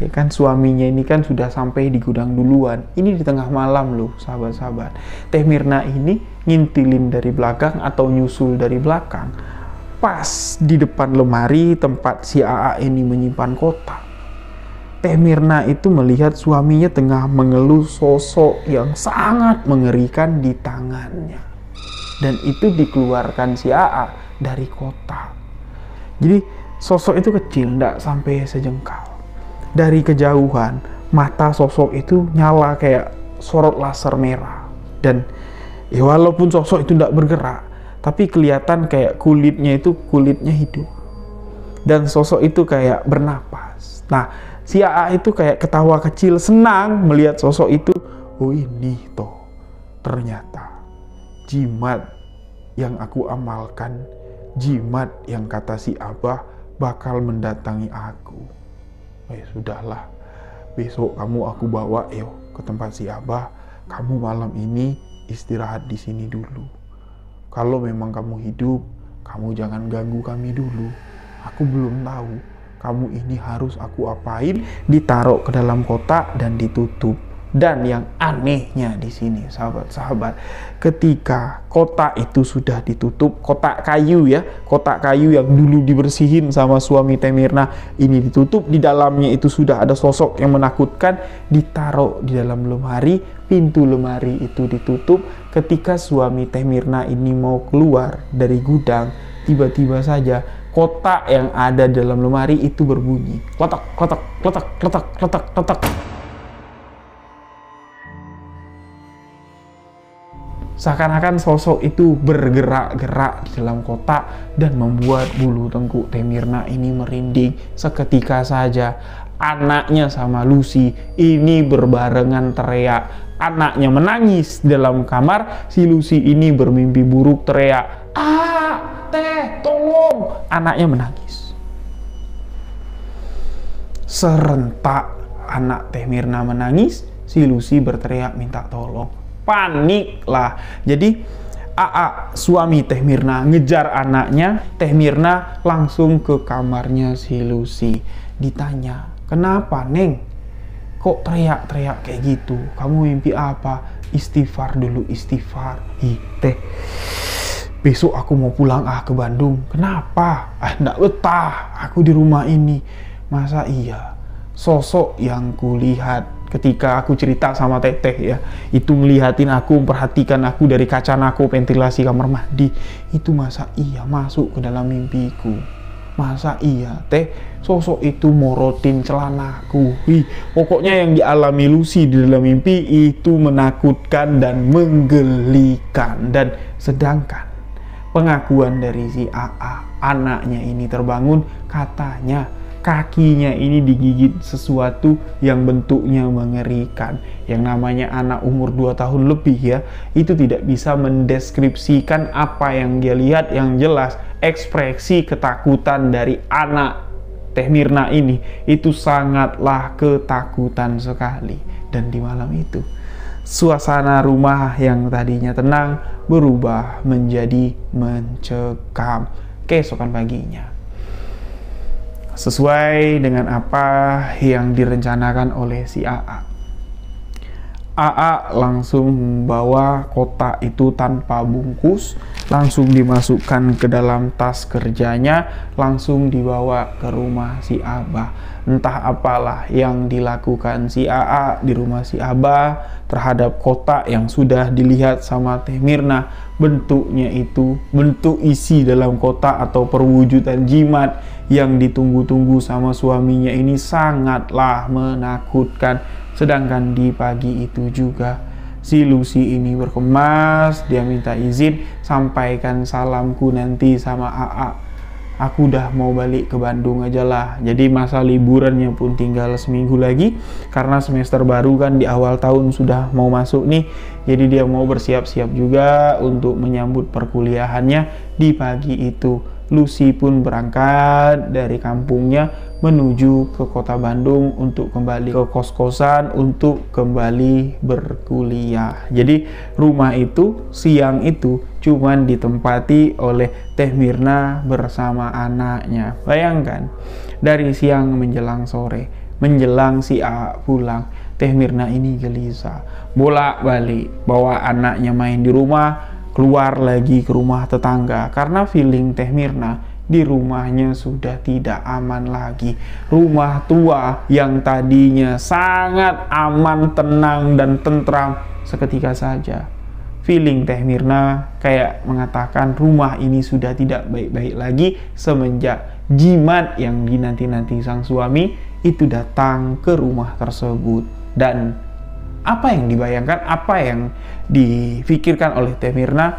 ya kan suaminya ini kan sudah sampai di gudang duluan. Ini di tengah malam loh sahabat-sahabat. Teh Mirna ini ngintilin dari belakang atau nyusul dari belakang, pas di depan lemari tempat si AA ini menyimpan kotak. Teh Mirna itu melihat suaminya tengah mengeluh sosok yang sangat mengerikan di tangannya, dan itu dikeluarkan si AA dari kotak. Jadi sosok itu kecil, tidak sampai sejengkal. Dari kejauhan, mata sosok itu nyala kayak sorot laser merah. Dan ya walaupun sosok itu tidak bergerak, tapi kelihatan kayak kulitnya hidup. Dan sosok itu kayak bernapas. Nah, si AA itu kayak ketawa kecil, senang melihat sosok itu. Oh, ini toh ternyata jimat yang aku amalkan, jimat yang kata si Abah bakal mendatangi aku. Sudahlah, besok kamu aku bawa ke tempat si Abah. Kamu malam ini istirahat di sini dulu. Kalau memang kamu hidup, kamu jangan ganggu kami dulu. Aku belum tahu kamu ini harus aku apain. Ditaruh ke dalam kotak dan ditutup. Dan yang anehnya di sini, sahabat-sahabat, ketika kotak itu sudah ditutup, kotak kayu ya, kotak kayu yang dulu dibersihin sama suami Teh Mirna ini ditutup, di dalamnya itu sudah ada sosok yang menakutkan, ditaruh di dalam lemari, pintu lemari itu ditutup. Ketika suami Teh Mirna ini mau keluar dari gudang, tiba-tiba saja kotak yang ada dalam lemari itu berbunyi, kletak, kletak, kletak, kletak, kletak, kletak. Seakan-akan sosok itu bergerak-gerak di dalam kotak dan membuat bulu tengkuk Teh Mirna ini merinding. Seketika saja anaknya sama Lucy ini berbarengan teriak. Anaknya menangis di dalam kamar, si Lucy ini bermimpi buruk teriak, Teh, tolong! Anaknya menangis. Serentak anak Teh Mirna menangis, si Lucy berteriak minta tolong. Panik lah. Jadi AA suami Teh Mirna ngejar anaknya. Teh Mirna langsung ke kamarnya si Lucy. Ditanya, kenapa Neng? Kok teriak-teriak kayak gitu? Kamu mimpi apa? Istighfar dulu, istighfar. Teh, besok aku mau pulang ke Bandung. Kenapa? Nggak betah aku di rumah ini. Masa iya sosok yang kulihat ketika aku cerita sama Teteh ya, itu ngelihatin aku, memperhatikan aku dari kaca nako ventilasi kamar mandi. Itu masa iya masuk ke dalam mimpiku? Masa iya Teh sosok itu morotin celanaku? Pokoknya yang dialami Lucy di dalam mimpi itu menakutkan dan menggelikan. Dan sedangkan pengakuan dari si AA, anaknya ini terbangun, katanya kakinya ini digigit sesuatu yang bentuknya mengerikan. Yang namanya anak umur 2 tahun lebih ya, itu tidak bisa mendeskripsikan apa yang dia lihat. Yang jelas ekspresi ketakutan dari anak Teh Mirna ini itu sangatlah ketakutan sekali. Dan di malam itu suasana rumah yang tadinya tenang berubah menjadi mencekam. Keesokan paginya, sesuai dengan apa yang direncanakan oleh si AA, langsung membawa kotak itu tanpa bungkus, langsung dimasukkan ke dalam tas kerjanya, langsung dibawa ke rumah si Abah. Entah apalah yang dilakukan si AA di rumah si Abah terhadap kotak yang sudah dilihat sama Teh Mirna. Bentuknya itu, bentuk isi dalam kotak atau perwujudan jimat yang ditunggu-tunggu sama suaminya ini sangatlah menakutkan. Sedangkan di pagi itu juga si Lucy ini berkemas, dia minta izin, sampaikan salamku nanti sama AA. Aku udah mau balik ke Bandung aja lah. Jadi masa liburannya pun tinggal seminggu lagi, karena semester baru kan di awal tahun sudah mau masuk nih. Jadi dia mau bersiap-siap juga untuk menyambut perkuliahannya. Di pagi itu Lucy pun berangkat dari kampungnya menuju ke kota Bandung untuk kembali ke kos-kosan untuk kembali berkuliah. Jadi rumah itu siang itu cuman ditempati oleh Teh Mirna bersama anaknya. Bayangkan, dari siang menjelang sore, menjelang si A pulang, Teh Mirna ini gelisah, bolak-balik bawa anaknya main di rumah, keluar lagi ke rumah tetangga, karena feeling Teh Mirna di rumahnya sudah tidak aman lagi. Rumah tua yang tadinya sangat aman, tenang, dan tentram, seketika saja feeling Teh Mirna kayak mengatakan rumah ini sudah tidak baik-baik lagi semenjak jimat yang dinanti-nanti sang suami itu datang ke rumah tersebut. Dan apa yang dibayangkan, apa yang difikirkan oleh Teh Mirna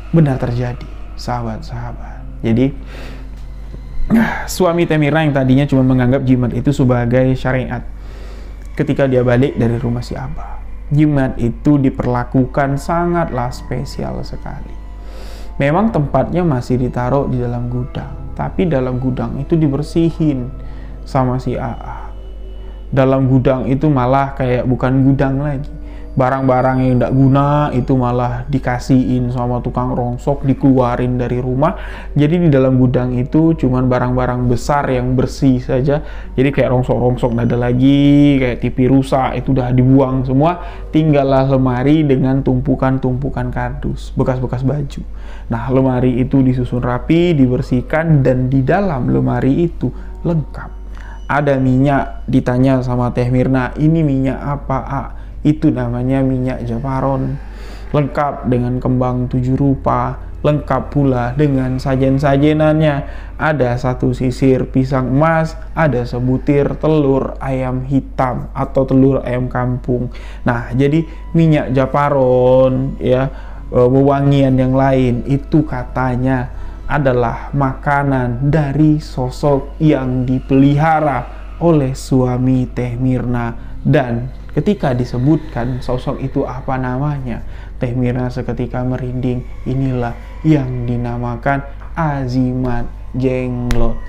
benar terjadi, sahabat-sahabat. Jadi suami Teh Mirna yang tadinya cuma menganggap jimat itu sebagai syariat, ketika dia balik dari rumah si Abah, jimat itu diperlakukan sangatlah spesial sekali. Memang tempatnya masih ditaruh di dalam gudang, tapi dalam gudang itu dibersihin sama si AA. Dalam gudang itu malah kayak bukan gudang lagi, barang-barang yang tidak guna itu malah dikasihin sama tukang rongsok, dikeluarin dari rumah. Jadi di dalam gudang itu cuman barang-barang besar yang bersih saja. Jadi kayak rongsok-rongsok nggak ada lagi, kayak TV rusak itu udah dibuang semua. Tinggallah lemari dengan tumpukan-tumpukan kardus, bekas-bekas baju. Nah, lemari itu disusun rapi, dibersihkan, dan di dalam lemari itu lengkap ada minyak. Ditanya sama Teh Mirna, ini minyak apa, A? Itu namanya minyak Japaron, lengkap dengan kembang 7 rupa, lengkap pula dengan sajen-sajenannya. Ada 1 sisir pisang emas, ada sebutir telur ayam hitam atau telur ayam kampung. Nah, jadi minyak Japaron ya, wewangian yang lain itu katanya adalah makanan dari sosok yang dipelihara oleh suami Teh Mirna. Dan ketika disebutkan sosok itu apa namanya, Teh Mirna seketika merinding. Inilah yang dinamakan Azimat Jenglot.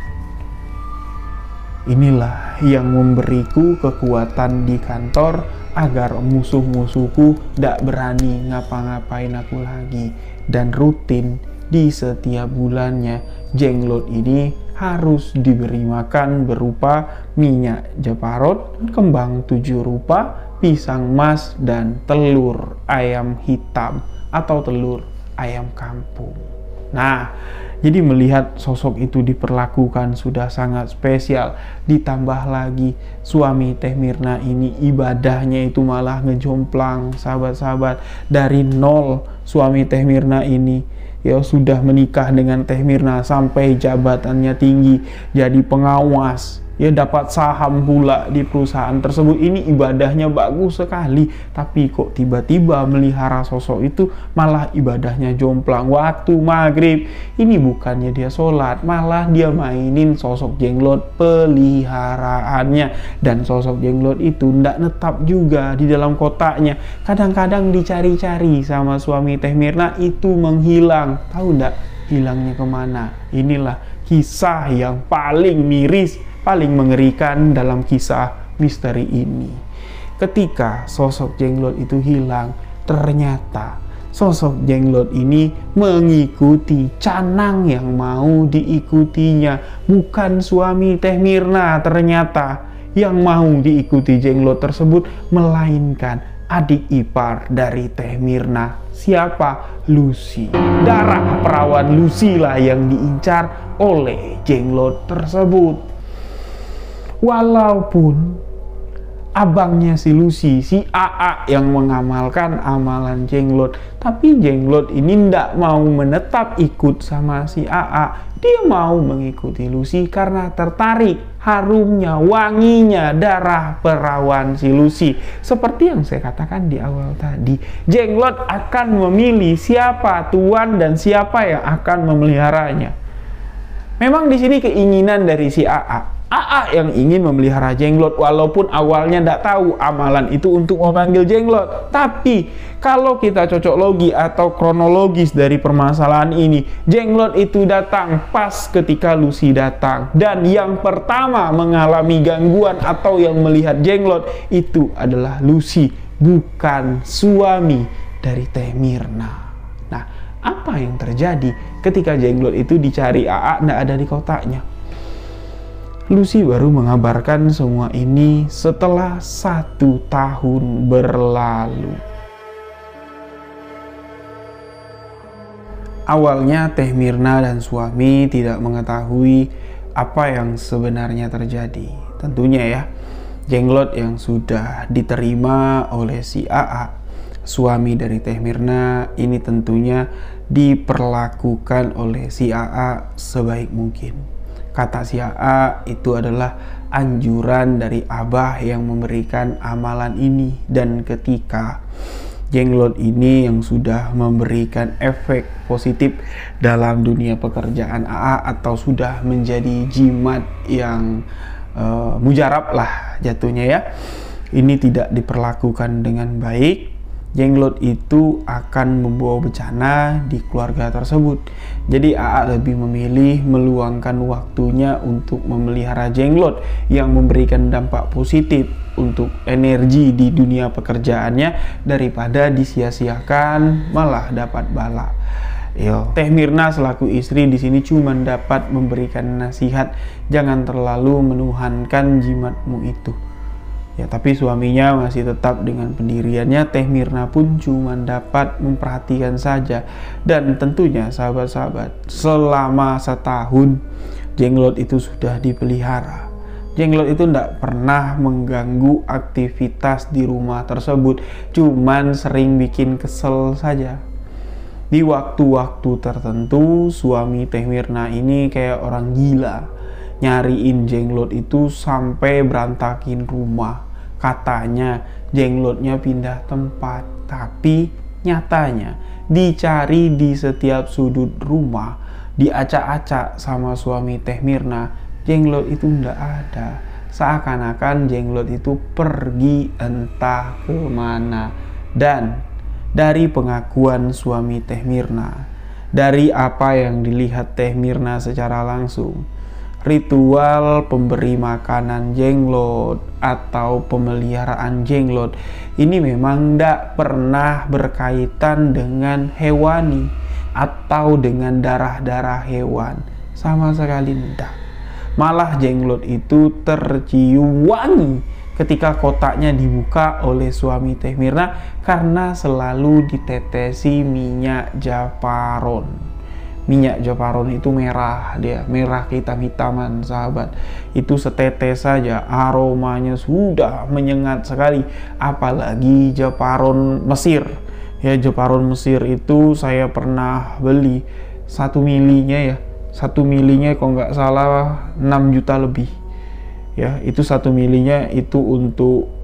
Inilah yang memberiku kekuatan di kantor agar musuh-musuhku tidak berani ngapa-ngapain aku lagi. Dan rutin di setiap bulannya jenglot ini harus diberi makan berupa minyak Japaron, kembang 7 rupa, pisang emas, dan telur ayam hitam atau telur ayam kampung. Nah, Jadi melihat sosok itu diperlakukan sudah sangat spesial. Ditambah lagi suami Teh Mirna ini ibadahnya itu malah ngejomplang, sahabat-sahabat. Dari nol suami Teh Mirna ini ya sudah menikah dengan Teh Mirna sampai jabatannya tinggi, jadi pengawas, ya dapat saham pula di perusahaan tersebut. Ini ibadahnya bagus sekali, tapi kok tiba-tiba melihara sosok itu malah ibadahnya jomplang. Waktu maghrib ini bukannya dia sholat, malah dia mainin sosok jenglot peliharaannya. Dan sosok jenglot itu ndak netap juga di dalam kotaknya, kadang-kadang dicari-cari sama suami Teh Mirna itu menghilang. Tahu ndak hilangnya kemana? Inilah kisah yang paling miris, paling mengerikan dalam kisah misteri ini. Ketika sosok jenglot itu hilang, ternyata sosok jenglot ini mengikuti canang yang mau diikutinya. Bukan suami Teh Mirna ternyata yang mau diikuti jenglot tersebut, melainkan adik ipar dari Teh Mirna. Siapa? Lucy. Darah perawan Lucy lah yang diincar oleh jenglot tersebut. Walaupun abangnya si Lucy, si AA yang mengamalkan amalan jenglot, tapi jenglot ini ndak mau menetap ikut sama si AA. Dia mau mengikuti Lucy karena tertarik harumnya, wanginya darah perawan si Lucy. Seperti yang saya katakan di awal tadi, jenglot akan memilih siapa tuan dan siapa yang akan memeliharanya. Memang di sini keinginan dari si AA yang ingin memelihara jenglot, walaupun awalnya tidak tahu amalan itu untuk memanggil jenglot. Tapi kalau kita cocok logi atau kronologis dari permasalahan ini, jenglot itu datang pas ketika Lucy datang, dan yang pertama mengalami gangguan atau yang melihat jenglot itu adalah Lucy, bukan suami dari Teh Mirna. Nah, apa yang terjadi ketika jenglot itu dicari AA tidak ada di kotaknya? Lucy baru mengabarkan semua ini setelah 1 tahun berlalu. Awalnya Teh Mirna dan suami tidak mengetahui apa yang sebenarnya terjadi. Tentunya ya, jenglot yang sudah diterima oleh si AA, suami dari Teh Mirna, ini tentunya diperlakukan oleh si AA sebaik mungkin. Kata si AA itu adalah anjuran dari Abah yang memberikan amalan ini. Dan ketika jenglot ini yang sudah memberikan efek positif dalam dunia pekerjaan AA, atau sudah menjadi jimat yang mujarab lah jatuhnya ya, ini tidak diperlakukan dengan baik, jenglot itu akan membawa bencana di keluarga tersebut. Jadi AA lebih memilih meluangkan waktunya untuk memelihara jenglot yang memberikan dampak positif untuk energi di dunia pekerjaannya, daripada disia-siakan malah dapat bala. Teh Mirna selaku istri di sini cuma dapat memberikan nasihat, jangan terlalu menuhankan jimatmu itu. Ya, tapi suaminya masih tetap dengan pendiriannya. Teh Mirna pun cuma dapat memperhatikan saja. Dan tentunya sahabat-sahabat, selama 1 tahun jenglot itu sudah dipelihara. Jenglot itu tidak pernah mengganggu aktivitas di rumah tersebut, cuman sering bikin kesel saja. Di waktu-waktu tertentu suami Teh Mirna ini kayak orang gila, nyariin jenglot itu sampai berantakin rumah. Katanya jenglotnya pindah tempat, tapi nyatanya dicari di setiap sudut rumah, diacak-acak sama suami Teh Mirna, jenglot itu ndak ada. Seakan-akan jenglot itu pergi entah kemana. Dan dari pengakuan suami Teh Mirna, dari apa yang dilihat Teh Mirna secara langsung, ritual pemberi makanan jenglot atau pemeliharaan jenglot ini memang tidak pernah berkaitan dengan hewani atau dengan darah-darah hewan, sama sekali tidak. Malah jenglot itu tercium wangi ketika kotaknya dibuka oleh suami Teh Mirna karena selalu ditetesi minyak japaron. minyak Jeparon itu merah, dia merah kehitam-hitaman sahabat. Itu setetes saja aromanya sudah menyengat sekali, apalagi Jeparon Mesir. Ya, Jeparon Mesir itu saya pernah beli 1 milinya ya, 1 milinya kalau nggak salah 6 juta lebih. Ya, itu 1 milinya itu untuk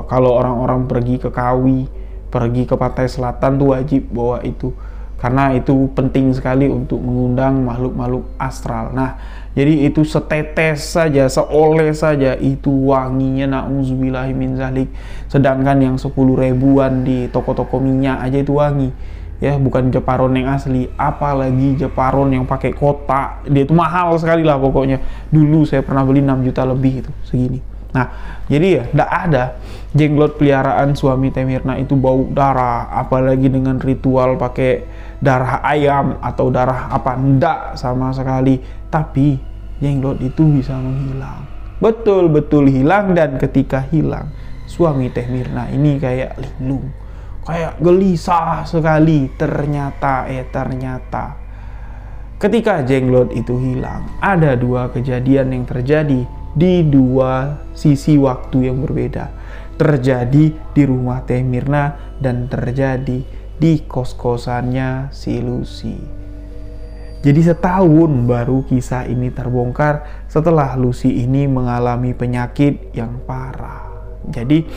kalau orang-orang pergi ke Kawi, pergi ke Pantai Selatan tuh wajib bawa itu. Karena itu penting sekali untuk mengundang makhluk-makhluk astral. Nah, jadi itu setetes saja, seoleh saja, itu wanginya na'udzubillahi min zalik. Sedangkan yang 10 ribuan di toko-toko minyak aja itu wangi. Ya, bukan Jeparon yang asli, apalagi Jeparon yang pakai kotak. Dia itu mahal sekali lah pokoknya. Dulu saya pernah beli 6 juta lebih itu, segini. Nah, jadi ya, tidak ada jenglot peliharaan suami Teh Mirna itu bau darah, apalagi dengan ritual pakai darah ayam atau darah apa, ndak sama sekali. Tapi jenglot itu bisa menghilang, betul-betul hilang. Dan ketika hilang, suami Teh Mirna ini kayak linglung, kayak gelisah sekali. Ternyata ketika jenglot itu hilang, ada 2 kejadian yang terjadi di 2 sisi waktu yang berbeda. Terjadi di rumah Teh Mirna dan terjadi di kos-kosannya si Lucy. Jadi setahun baru kisah ini terbongkar setelah Lucy ini mengalami penyakit yang parah. Jadi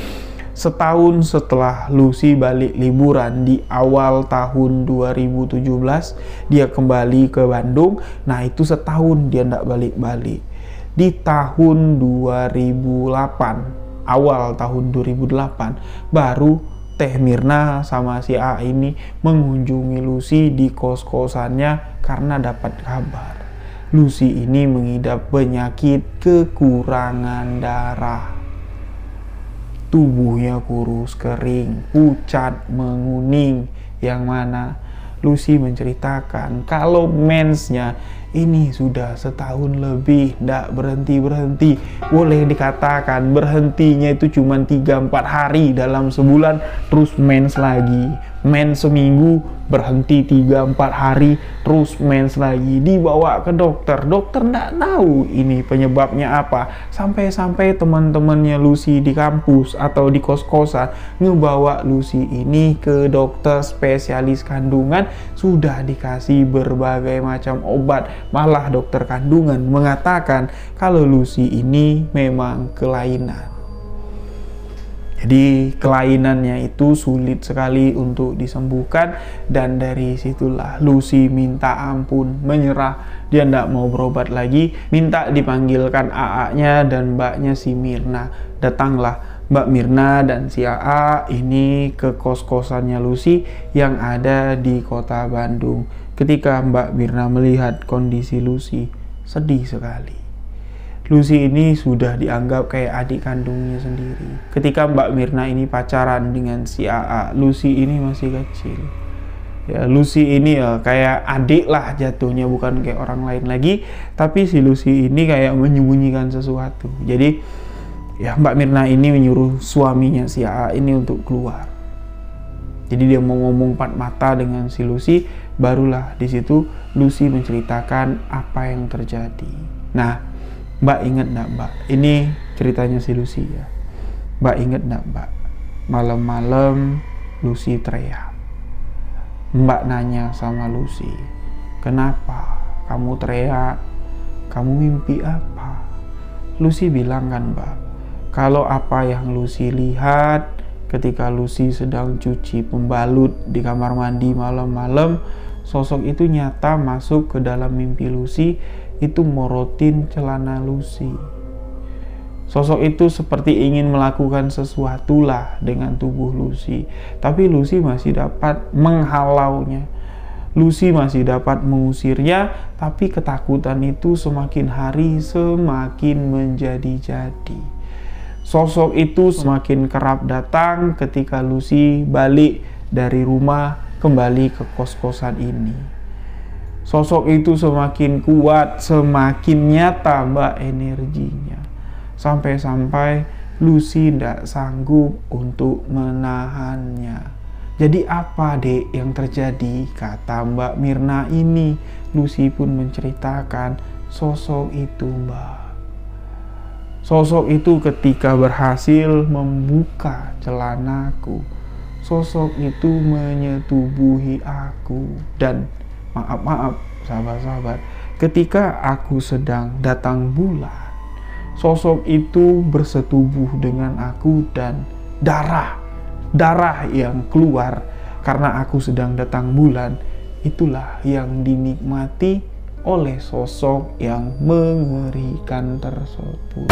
setahun setelah Lucy balik liburan di awal tahun 2017, dia kembali ke Bandung. Nah, itu setahun dia ndak balik-balik. Di tahun 2008, awal tahun 2008, baru Teh Mirna sama si A ini mengunjungi Lucy di kos-kosannya karena dapat kabar Lucy ini mengidap penyakit kekurangan darah. Tubuhnya kurus kering, pucat, menguning, yang mana Lucy menceritakan kalau mensnya ini sudah setahun lebih ndak berhenti-berhenti. Boleh dikatakan berhentinya itu cuma 3-4 hari dalam sebulan, terus mens lagi. Mens seminggu, berhenti 3-4 hari, terus mens lagi. Dibawa ke dokter, dokter ndak tahu ini penyebabnya apa. Sampai-sampai teman-temannya Lucy di kampus atau di kos-kosan ngebawa Lucy ini ke dokter spesialis kandungan. Sudah dikasih berbagai macam obat. Malah dokter kandungan mengatakan kalau Lucy ini memang kelainan. Jadi kelainannya itu sulit sekali untuk disembuhkan, dan dari situlah Lucy minta ampun, menyerah. Dia tidak mau berobat lagi, minta dipanggilkan AA-nya dan mbaknya si Mirna. Datanglah Mbak Mirna dan si AA ini ke kos-kosannya Lucy yang ada di kota Bandung. Ketika Mbak Mirna melihat kondisi Lucy, sedih sekali. Lucy ini sudah dianggap kayak adik kandungnya sendiri. Ketika Mbak Mirna ini pacaran dengan si AA, Lucy ini masih kecil. Ya, Lucy ini ya kayak adik lah jatuhnya, bukan kayak orang lain lagi. Tapi si Lucy ini kayak menyembunyikan sesuatu. Jadi ya Mbak Mirna ini menyuruh suaminya si AA ini untuk keluar. Jadi dia mau ngomong empat mata dengan si Lucy, barulah di situ Lucy menceritakan apa yang terjadi. Nah, Mbak inget nggak Mbak? Ini ceritanya si Lucy ya. Mbak inget nggak Mbak? Malam-malam Lucy teriak. Mbak nanya sama Lucy, kenapa kamu teriak? Kamu mimpi apa? Lucy bilang kan Mbak, kalau apa yang Lucy lihat ketika Lucy sedang cuci pembalut di kamar mandi malam-malam, sosok itu nyata masuk ke dalam mimpi Lucy, itu morotin celana Lucy. Sosok itu seperti ingin melakukan sesuatu lah dengan tubuh Lucy, tapi Lucy masih dapat menghalaunya. Lucy masih dapat mengusirnya, tapi ketakutan itu semakin hari semakin menjadi-jadi. Sosok itu semakin kerap datang ketika Lucy balik dari rumah kembali ke kos-kosan ini. Sosok itu semakin kuat, semakin nyata Mbak energinya. Sampai-sampai Lucy tidak sanggup untuk menahannya. Jadi apa dek yang terjadi? Kata Mbak Mirna ini. Lucy pun menceritakan sosok itu mbak. Sosok itu ketika berhasil membuka celanaku, sosok itu menyetubuhi aku. Dan maaf sahabat-sahabat, ketika aku sedang datang bulan, sosok itu bersetubuh dengan aku dan darah yang keluar karena aku sedang datang bulan, itulah yang dinikmati oleh sosok yang mengerikan tersebut.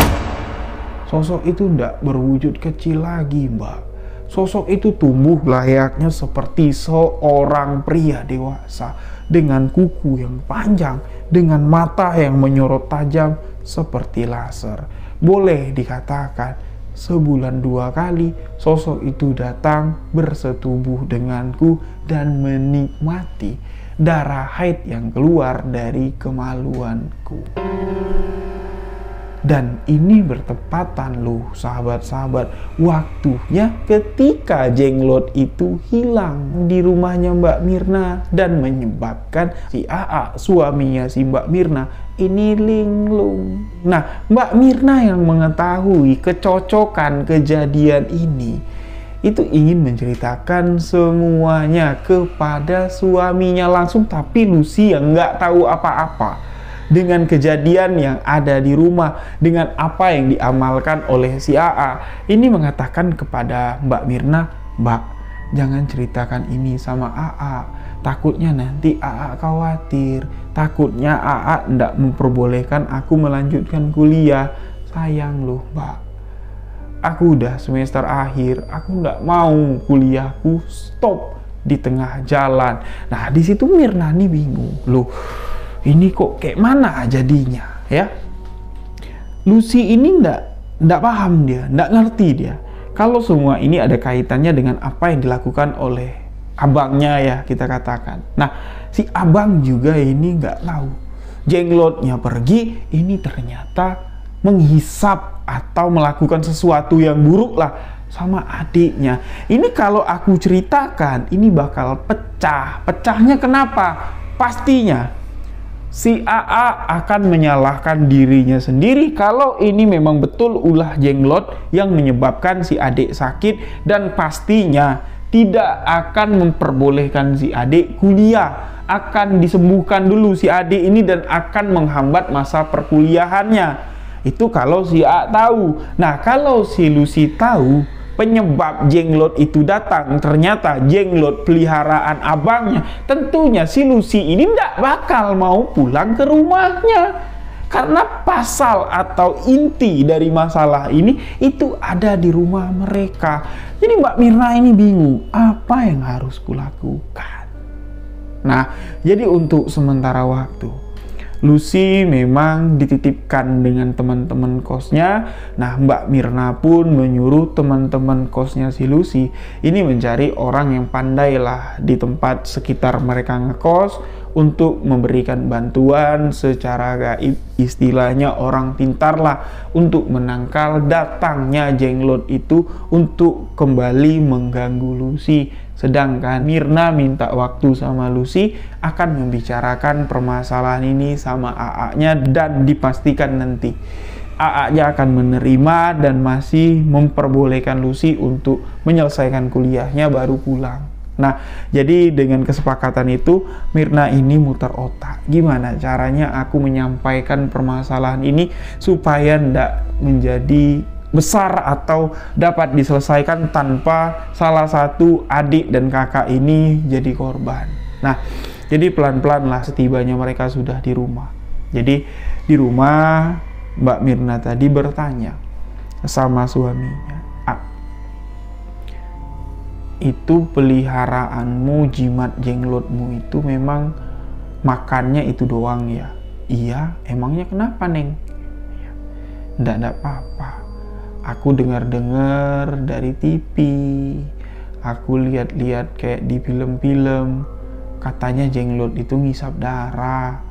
Sosok itu tidak berwujud kecil lagi mbak. Sosok itu tumbuh layaknya seperti seorang pria dewasa dengan kuku yang panjang, dengan mata yang menyorot tajam seperti laser. Boleh dikatakan sebulan 2 kali sosok itu datang bersetubuh denganku dan menikmati darah haid yang keluar dari kemaluanku. Dan ini bertepatan loh sahabat-sahabat, waktunya ketika jenglot itu hilang di rumahnya Mbak Mirna dan menyebabkan si AA, suaminya si Mbak Mirna, ini linglung. Nah, Mbak Mirna yang mengetahui kecocokan kejadian ini, itu ingin menceritakan semuanya kepada suaminya langsung, tapi Lucy yang nggak tahu apa-apa dengan kejadian yang ada di rumah, dengan apa yang diamalkan oleh si AA. Ini mengatakan kepada Mbak Mirna, Mbak, jangan ceritakan ini sama AA. Takutnya nanti AA khawatir. Takutnya AA tidak memperbolehkan aku melanjutkan kuliah. Sayang loh Mbak. Aku udah semester akhir. Aku tidak mau kuliahku stop di tengah jalan. Nah di situ Mirna nih bingung. Loh ini kok kayak mana jadinya ya? Lucy ini ndak paham dia, ndak ngerti dia. Kalau semua ini ada kaitannya dengan apa yang dilakukan oleh abangnya ya kita katakan. Nah si abang juga ini nggak tahu. Jenglotnya pergi, ini ternyata menghisap atau melakukan sesuatu yang buruk lah sama adiknya. Ini kalau aku ceritakan, ini bakal pecah. Pecahnya kenapa? Pastinya si AA akan menyalahkan dirinya sendiri kalau ini memang betul ulah jenglot yang menyebabkan si adik sakit, dan pastinya tidak akan memperbolehkan si adik kuliah. Akan disembuhkan dulu si adik ini dan akan menghambat masa perkuliahannya. Itu kalau si AA tahu. Nah kalau si Lucy tahu penyebab jenglot itu datang ternyata jenglot peliharaan abangnya, tentunya si Lucy ini tidak bakal mau pulang ke rumahnya karena pasal atau inti dari masalah ini itu ada di rumah mereka. Jadi Mbak Mirna ini bingung, apa yang harus kulakukan? Nah jadi untuk sementara waktu Lucy memang dititipkan dengan teman-teman kosnya. Nah, Mbak Mirna pun menyuruh teman-teman kosnya si Lucy ini mencari orang yang pandai lah di tempat sekitar mereka ngekos untuk memberikan bantuan secara gaib, istilahnya orang pintar lah, untuk menangkal datangnya jenglot itu untuk kembali mengganggu Lucy. Sedangkan Mirna minta waktu sama Lucy akan membicarakan permasalahan ini sama AA-nya dan dipastikan nanti AA-nya akan menerima dan masih memperbolehkan Lucy untuk menyelesaikan kuliahnya baru pulang. Nah, jadi dengan kesepakatan itu Mirna ini muter otak. Gimana caranya aku menyampaikan permasalahan ini supaya ndak menjadi besar atau dapat diselesaikan tanpa salah satu adik dan kakak ini jadi korban. Nah, jadi pelan-pelan lah setibanya mereka sudah di rumah. Jadi di rumah Mbak Mirna tadi bertanya sama suaminya, itu peliharaanmu, jimat jenglotmu itu memang makannya itu doang ya? Iya, emangnya kenapa Neng? Nggak apa-apa. Aku dengar-dengar dari TV, aku lihat-lihat kayak di film-film, katanya jenglot itu ngisap darah,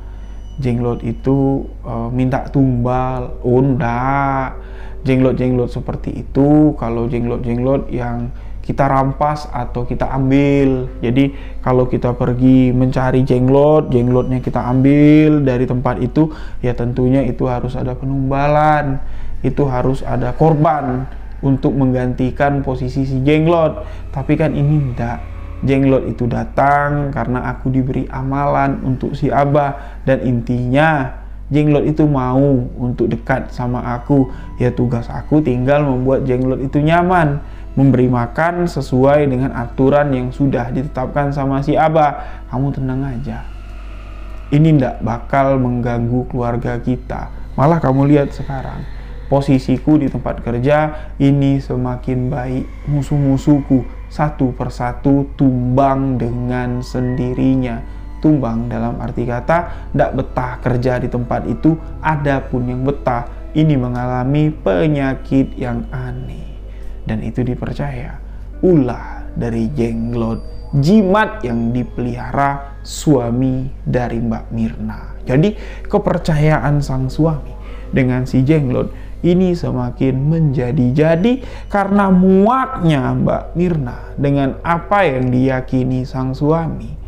jenglot itu minta tumbal. Oh enggak, jenglot-jenglot seperti itu, kalau jenglot-jenglot yang kita rampas atau kita ambil. Jadi kalau kita pergi mencari jenglotnya kita ambil dari tempat itu, ya tentunya itu harus ada penumbalan, itu harus ada korban untuk menggantikan posisi si jenglot. Tapi kan ini enggak. Jenglot itu datang karena aku diberi amalan untuk si Abah, dan intinya jenglot itu mau untuk dekat sama aku. Ya tugas aku tinggal membuat jenglot itu nyaman, memberi makan sesuai dengan aturan yang sudah ditetapkan sama si Abah. Kamu tenang aja, ini ndak bakal mengganggu keluarga kita. Malah kamu lihat sekarang, posisiku di tempat kerja ini semakin baik. Musuh-musuhku satu persatu tumbang dengan sendirinya. Tumbang dalam arti kata ndak betah kerja di tempat itu, adapun yang betah ini mengalami penyakit yang aneh. Dan itu dipercaya ulah dari jenglot, jimat yang dipelihara suami dari Mbak Mirna. Jadi kepercayaan sang suami dengan si jenglot ini semakin menjadi-jadi karena muaknya Mbak Mirna dengan apa yang diyakini sang suami.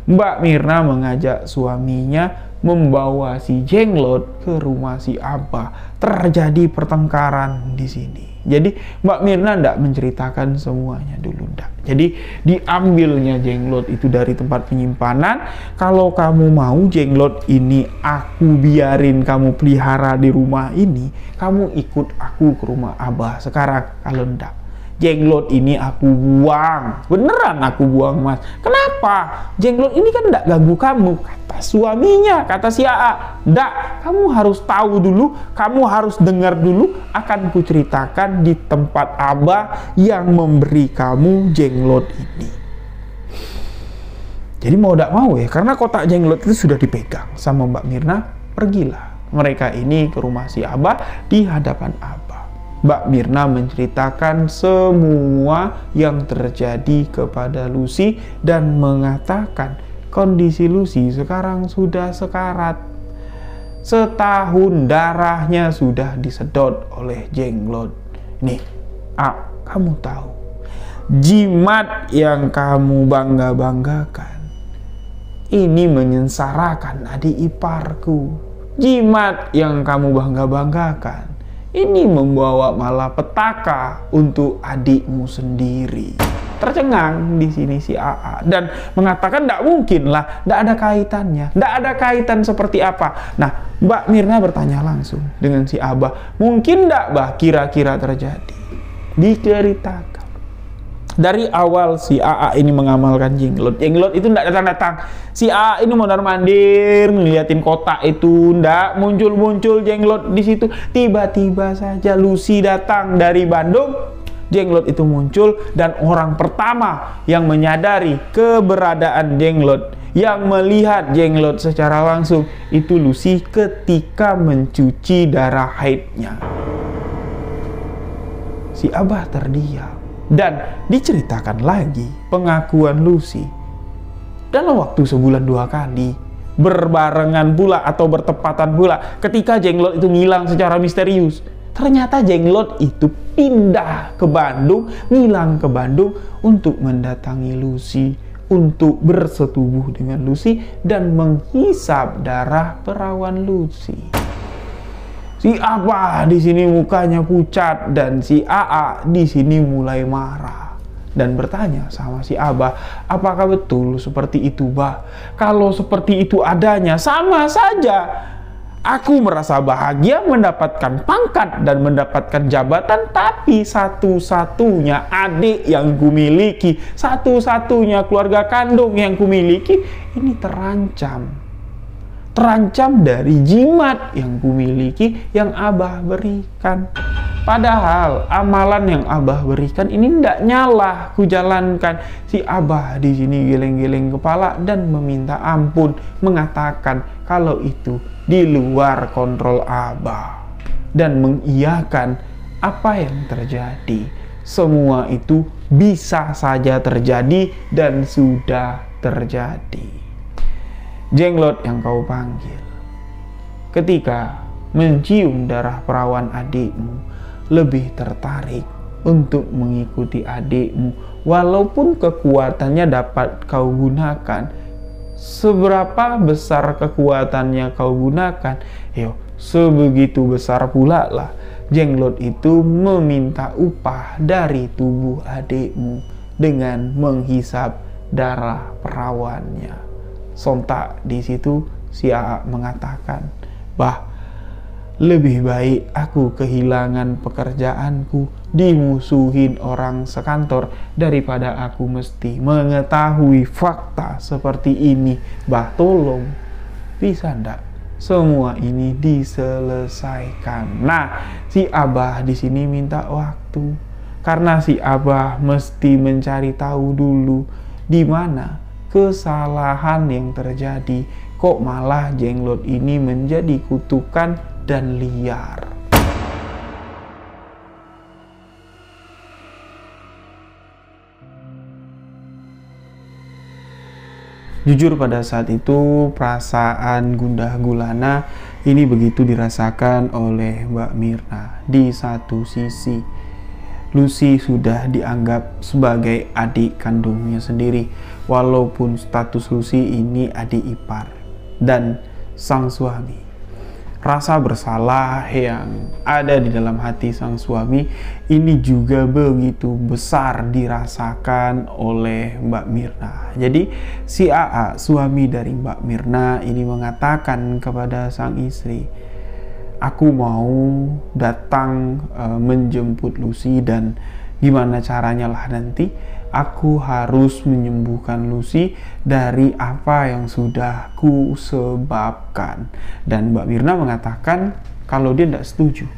Mbak Mirna mengajak suaminya membawa si jenglot ke rumah si Abah. Terjadi pertengkaran di sini. Jadi Mbak Mirna ndak menceritakan semuanya dulu, ndak. Jadi diambilnya jenglot itu dari tempat penyimpanan. Kalau kamu mau jenglot ini aku biarin kamu pelihara di rumah ini, kamu ikut aku ke rumah Abah sekarang. Kalau ndak, jenglot ini aku buang. Beneran aku buang, Mas. Kenapa? Jenglot ini kan ndak ganggu kamu, kata suaminya, kata si AA. Ndak, kamu harus tahu dulu, kamu harus dengar dulu, akan kuceritakan di tempat Abah yang memberi kamu jenglot ini. Jadi mau ndak mau ya, karena kotak jenglot itu sudah dipegang sama Mbak Mirna, pergilah mereka ini ke rumah si Abah di hadapan Abah. Mbak Mirna menceritakan semua yang terjadi kepada Lucy dan mengatakan kondisi Lucy sekarang sudah sekarat. Setahun darahnya sudah disedot oleh jenglot. Nih, kamu tahu, jimat yang kamu bangga-banggakan ini menyengsarakan adik iparku. Jimat yang kamu bangga-banggakan ini membawa malapetaka untuk adikmu sendiri. Tercengang di sini si AA dan mengatakan tidak mungkin lah, tidak ada kaitannya, tidak ada kaitan seperti apa. Nah, Mbak Mirna bertanya langsung dengan si Abah, mungkin tidak bah kira-kira terjadi? Diceritakan. Dari awal si AA ini mengamalkan jenglot itu tidak datang-datang. Si AA ini mondar-mandir ngeliatin kotak itu, tidak muncul-muncul jenglot di situ. Tiba-tiba saja Lucy datang dari Bandung. Jenglot itu muncul dan orang pertama yang menyadari keberadaan jenglot, yang melihat jenglot secara langsung itu Lucy ketika mencuci darah haidnya. Si Abah terdiam dan diceritakan lagi pengakuan Lucy. Dalam waktu sebulan 2 kali, berbarengan pula atau bertepatan pula ketika jenglot itu ngilang secara misterius. Ternyata jenglot itu pindah ke Bandung, ngilang ke Bandung untuk mendatangi Lucy, untuk bersetubuh dengan Lucy dan menghisap darah perawan Lucy. Si Abah di sini mukanya pucat dan si AA di sini mulai marah dan bertanya sama si Abah, apakah betul seperti itu, Bah? Kalau seperti itu adanya, sama saja. Aku merasa bahagia mendapatkan pangkat dan mendapatkan jabatan, tapi satu-satunya adik yang kumiliki, satu-satunya keluarga kandung yang kumiliki ini terancam. Terancam dari jimat yang kumiliki yang Abah berikan. Padahal amalan yang Abah berikan ini tidak nyala kujalankan. Si Abah di sini geleng-geleng kepala dan meminta ampun, mengatakan kalau itu di luar kontrol Abah dan mengiyakan apa yang terjadi. Semua itu bisa saja terjadi dan sudah terjadi. Jenglot yang kau panggil ketika mencium darah perawan adikmu lebih tertarik untuk mengikuti adikmu. Walaupun kekuatannya dapat kau gunakan, seberapa besar kekuatannya kau gunakan, sebegitu besar pula lah Jenglot itu meminta upah dari tubuh adikmu dengan menghisap darah perawannya. Sontak di situ si AA mengatakan, lebih baik aku kehilangan pekerjaanku, dimusuhin orang sekantor, daripada aku mesti mengetahui fakta seperti ini. Tolong, bisa ndak semua ini diselesaikan? Nah, si Abah di sini minta waktu, karena si Abah mesti mencari tahu dulu di mana kesalahan yang terjadi. Kok malah Jenglot ini menjadi kutukan dan liar. Jujur pada saat itu perasaan gundah gulana ini begitu dirasakan oleh Mbak Mirna. Di satu sisi, Lucy sudah dianggap sebagai adik kandungnya sendiri, walaupun status Lucy ini adik ipar. Dan sang suami, rasa bersalah yang ada di dalam hati sang suami ini juga begitu besar dirasakan oleh Mbak Mirna. Jadi si AA, suami dari Mbak Mirna ini, mengatakan kepada sang istri, aku mau datang menjemput Lucy, dan gimana caranya lah nanti aku harus menyembuhkan Lucy dari apa yang sudah ku sebabkan. Dan Mbak Mirna mengatakan kalau dia tidak setuju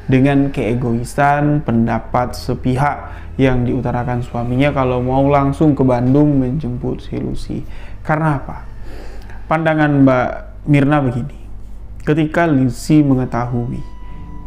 dengan keegoisan pendapat sepihak yang diutarakan suaminya kalau mau langsung ke Bandung menjemput si Lucy. Karena apa? Pandangan Mbak Mirna begini, ketika Lucy mengetahui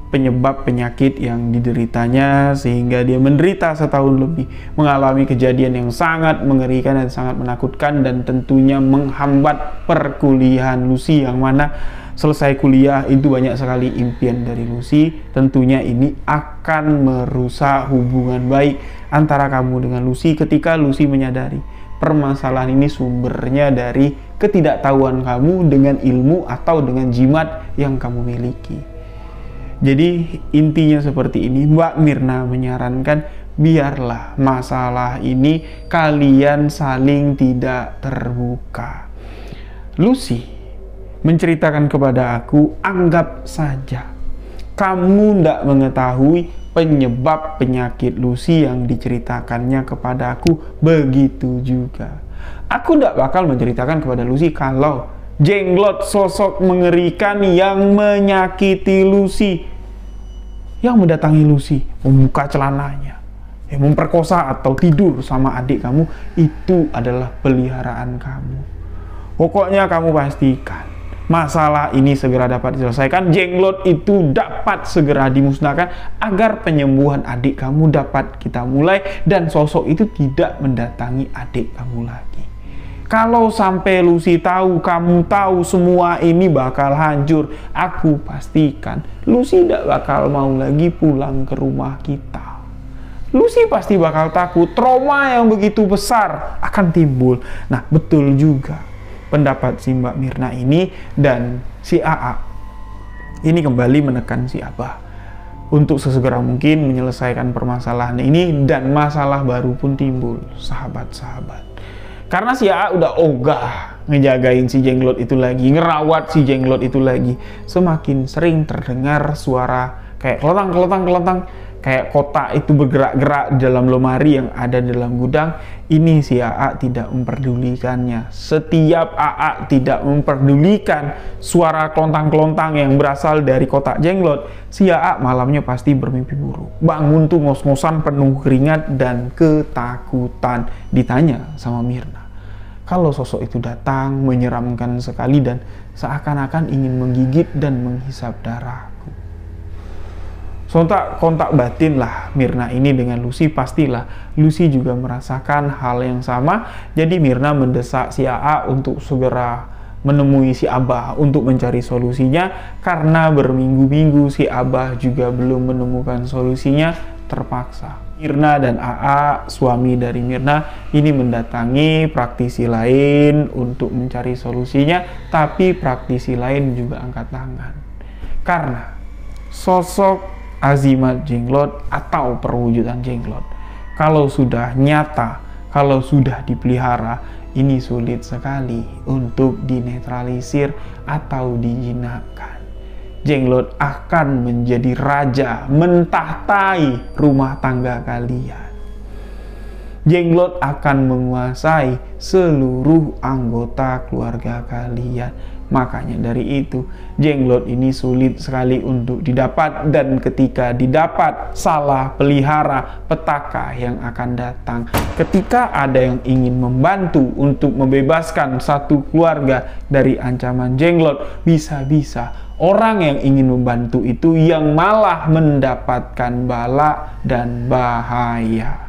penyebab penyakit yang dideritanya sehingga dia menderita setahun lebih, mengalami kejadian yang sangat mengerikan dan sangat menakutkan, dan tentunya menghambat perkuliahan Lucy, yang mana selesai kuliah itu banyak sekali impian dari Lucy. Tentunya ini akan merusak hubungan baik antara kamu dengan Lucy ketika Lucy menyadari permasalahan ini sumbernya dari ketidaktahuan kamu dengan ilmu atau dengan jimat yang kamu miliki. Jadi intinya seperti ini, Mbak Mirna menyarankan biarlah masalah ini kalian saling tidak terbuka. Lucy menceritakan kepada aku, anggap saja kamu tidak mengetahui penyebab penyakit Lucy yang diceritakannya kepada aku. Begitu juga aku tidak bakal menceritakan kepada Lucy kalau Jenglot, sosok mengerikan yang menyakiti Lucy, yang mendatangi Lucy, membuka celananya, memperkosa atau tidur sama adik kamu, itu adalah peliharaan kamu. Pokoknya kamu pastikan masalah ini segera dapat diselesaikan, Jenglot itu dapat segera dimusnahkan agar penyembuhan adik kamu dapat kita mulai dan sosok itu tidak mendatangi adik kamu lagi. Kalau sampai Lucy tahu, kamu tahu semua ini bakal hancur, aku pastikan Lucy tidak bakal mau lagi pulang ke rumah kita. Lucy pasti bakal takut, trauma yang begitu besar akan timbul. Nah, betul juga pendapat si Mbak Mirna ini, dan si AA ini kembali menekan si Abah untuk sesegera mungkin menyelesaikan permasalahan ini, dan masalah baru pun timbul, sahabat-sahabat. Karena si AA udah ogah ngejagain si Jenglot itu lagi, ngerawat si Jenglot itu lagi. Semakin sering terdengar suara kayak kelotang, kayak kotak itu bergerak-gerak di dalam lemari yang ada di dalam gudang. Ini si AA tidak memperdulikannya. Setiap AA tidak memperdulikan suara kelontang-kelontang yang berasal dari kotak Jenglot, si AA malamnya pasti bermimpi buruk. Bangun tuh ngos-ngosan penuh keringat dan ketakutan. Ditanya sama Mirna, kalau sosok itu datang menyeramkan sekali dan seakan-akan ingin menggigit dan menghisap darahku. Sontak kontak batin lah Mirna ini dengan Lucy, pastilah Lucy juga merasakan hal yang sama. Jadi Mirna mendesak si AA untuk segera menemui si Abah untuk mencari solusinya, karena berminggu-minggu si Abah juga belum menemukan solusinya. terpaksa. Mirna dan AA, suami dari Mirna, ini mendatangi praktisi lain untuk mencari solusinya, tapi praktisi lain juga angkat tangan. Karena sosok azimat jenglot atau perwujudan jenglot, kalau sudah nyata, kalau sudah dipelihara, ini sulit sekali untuk dinetralisir atau dijinakkan. Jenglot akan menjadi raja, mentahtai rumah tangga kalian. Jenglot akan menguasai seluruh anggota keluarga kalian. Makanya dari itu, jenglot ini sulit sekali untuk didapat, dan ketika didapat, salah pelihara petaka yang akan datang. Ketika ada yang ingin membantu untuk membebaskan satu keluarga dari ancaman jenglot, bisa-bisa orang yang ingin membantu itu yang malah mendapatkan bala dan bahaya.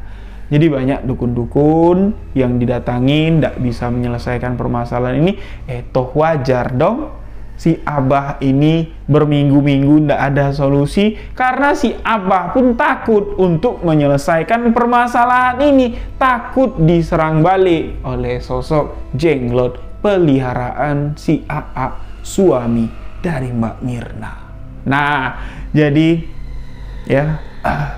Jadi banyak dukun-dukun yang didatangi tidak bisa menyelesaikan permasalahan ini. Toh wajar dong si abah ini berminggu-minggu tidak ada solusi, karena si abah pun takut untuk menyelesaikan permasalahan ini, takut diserang balik oleh sosok jenglot peliharaan si AA, suami dari Mbak Mirna. Nah, jadi ya,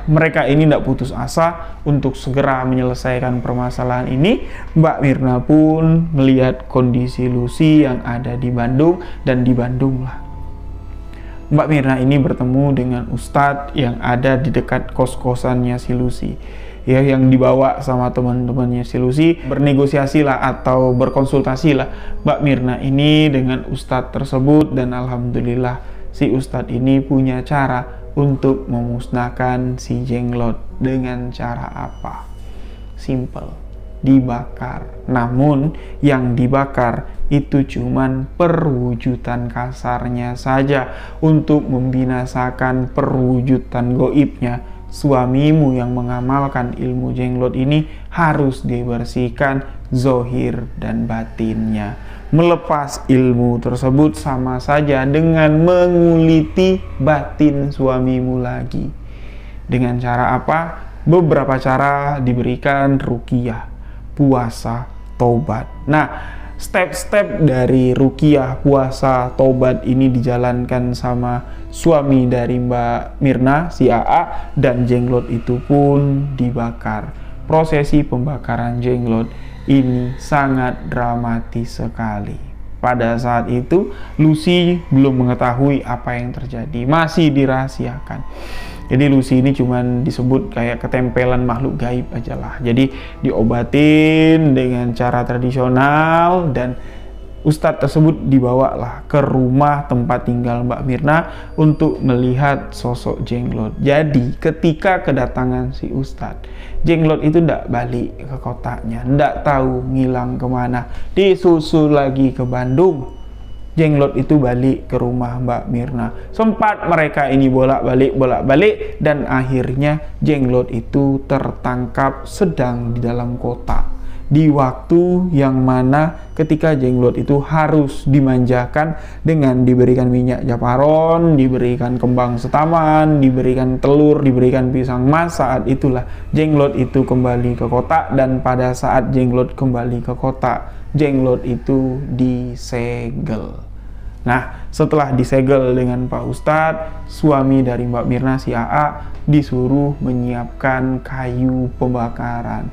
mereka ini tidak putus asa untuk segera menyelesaikan permasalahan ini. Mbak Mirna pun melihat kondisi Lucy yang ada di Bandung, dan di Bandung lah Mbak Mirna ini bertemu dengan Ustadz yang ada di dekat kos-kosannya si Lucy, ya, yang dibawa sama teman-temannya si Lucy. Bernegosiasi lah atau berkonsultasi lah Mbak Mirna ini dengan Ustadz tersebut, dan alhamdulillah si Ustadz ini punya cara untuk memusnahkan si jenglot. Dengan cara apa? Simple, dibakar. Namun yang dibakar itu cuman perwujudan kasarnya saja. Untuk membinasakan perwujudan goibnya, suamimu yang mengamalkan ilmu jenglot ini harus dibersihkan zohir dan batinnya. Melepas ilmu tersebut sama saja dengan menguliti batin suamimu lagi. Dengan cara apa? Beberapa cara diberikan: ruqyah, puasa, taubat. Nah, step-step dari ruqyah, puasa, taubat ini dijalankan sama suami dari Mbak Mirna, si AA, dan jenglot itu pun dibakar. Prosesi pembakaran jenglot ini sangat dramatis sekali. Pada saat itu Lucy belum mengetahui apa yang terjadi, masih dirahasiakan. Jadi Lucy ini cuman disebut kayak ketempelan makhluk gaib aja lah. Jadi diobatin dengan cara tradisional, dan Ustadz tersebut dibawalah ke rumah tempat tinggal Mbak Mirna untuk melihat sosok jenglot. Jadi ketika kedatangan si Ustadz, jenglot itu tidak balik ke kotanya, tidak tahu ngilang kemana. Disusul lagi ke Bandung, jenglot itu balik ke rumah Mbak Mirna. Sempat mereka ini bolak-balik, dan akhirnya jenglot itu tertangkap sedang di dalam kota. Di waktu yang mana ketika jenglot itu harus dimanjakan dengan diberikan minyak japaron, diberikan kembang setaman, diberikan telur, diberikan pisang mas. Saat itulah jenglot itu kembali ke kota, dan pada saat jenglot kembali ke kota, jenglot itu disegel. Nah, setelah disegel dengan Pak Ustadz, suami dari Mbak Mirna, si AA, disuruh menyiapkan kayu pembakaran.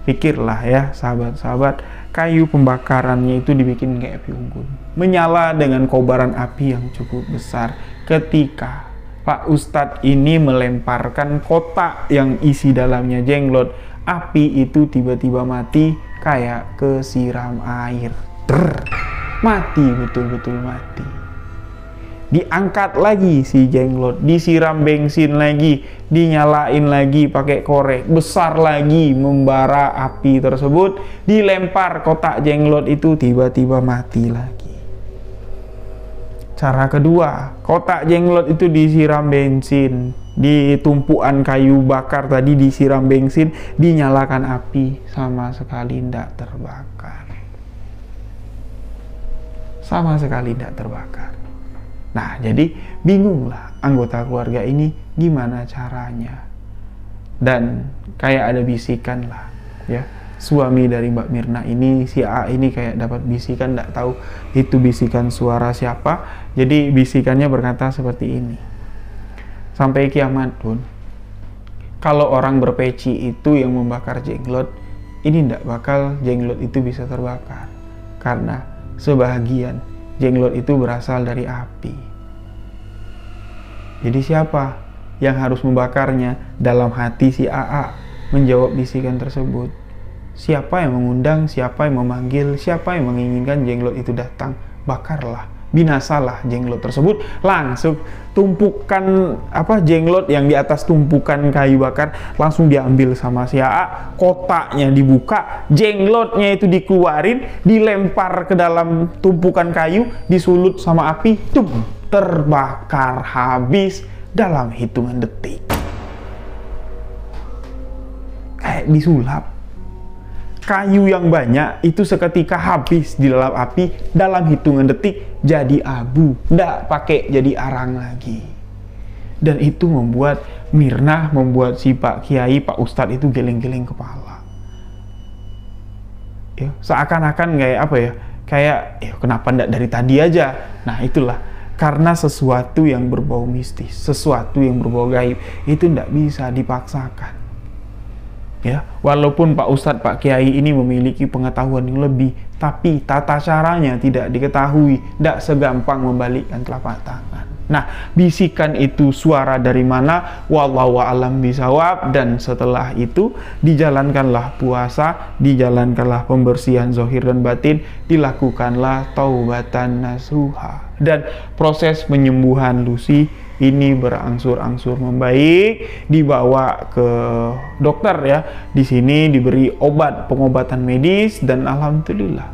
Pikirlah ya sahabat-sahabat, kayu pembakarannya itu dibikin kayak api unggun, menyala dengan kobaran api yang cukup besar. Ketika Pak Ustadz ini melemparkan kotak yang isi dalamnya jenglot, api itu tiba-tiba mati kayak kesiram air. Mati, betul-betul mati. Diangkat lagi si jenglot, disiram bensin lagi, dinyalain lagi pakai korek, besar lagi membara api tersebut, dilempar kotak jenglot itu, tiba-tiba mati lagi. Cara kedua, kotak jenglot itu disiram bensin, di tumpuan kayu bakar tadi disiram bensin, dinyalakan api, sama sekali tidak terbakar. Sama sekali tidak terbakar. Nah, jadi bingunglah anggota keluarga ini gimana caranya. Dan kayak ada bisikan lah ya, suami dari Mbak Mirna ini, si A ini kayak dapat bisikan, nggak tahu itu bisikan suara siapa. Jadi bisikannya berkata seperti ini: sampai kiamat pun kalau orang berpeci itu yang membakar jenglot, ini nggak bakal jenglot itu bisa terbakar, karena sebahagian jenglot itu berasal dari api. Jadi siapa yang harus membakarnya? Dalam hati si AA menjawab bisikan tersebut. Siapa yang mengundang, siapa yang memanggil, siapa yang menginginkan jenglot itu datang, bakarlah, binasalah jenglot tersebut. Langsung tumpukan jenglot yang di atas tumpukan kayu bakar langsung diambil sama si AA, kotaknya dibuka, jenglotnya itu dikeluarin, dilempar ke dalam tumpukan kayu, disulut sama api, terbakar habis dalam hitungan detik. Kayak disulap. Kayu yang banyak itu seketika habis di dalam api, dalam hitungan detik jadi abu, nggak pakai jadi arang lagi. Dan itu membuat Mirna, membuat si Pak Kiai, Pak Ustadz itu geleng-geleng kepala. Ya, seakan-akan kayak kenapa nggak dari tadi aja? Nah itulah, karena sesuatu yang berbau mistis, sesuatu yang berbau gaib itu nggak bisa dipaksakan. Ya, walaupun Pak Ustadz, Pak Kiai ini memiliki pengetahuan yang lebih, tapi tata caranya tidak diketahui, tidak segampang membalikkan telapak tangan. Nah, bisikan itu suara dari mana? Wallahu a'lam bishawab. Dan setelah itu dijalankanlah puasa, dijalankanlah pembersihan zahir dan batin, dilakukanlah taubatan nasuha. Dan proses penyembuhan Lucy ini berangsur-angsur membaik, dibawa ke dokter ya. Di sini diberi obat, pengobatan medis, dan alhamdulillah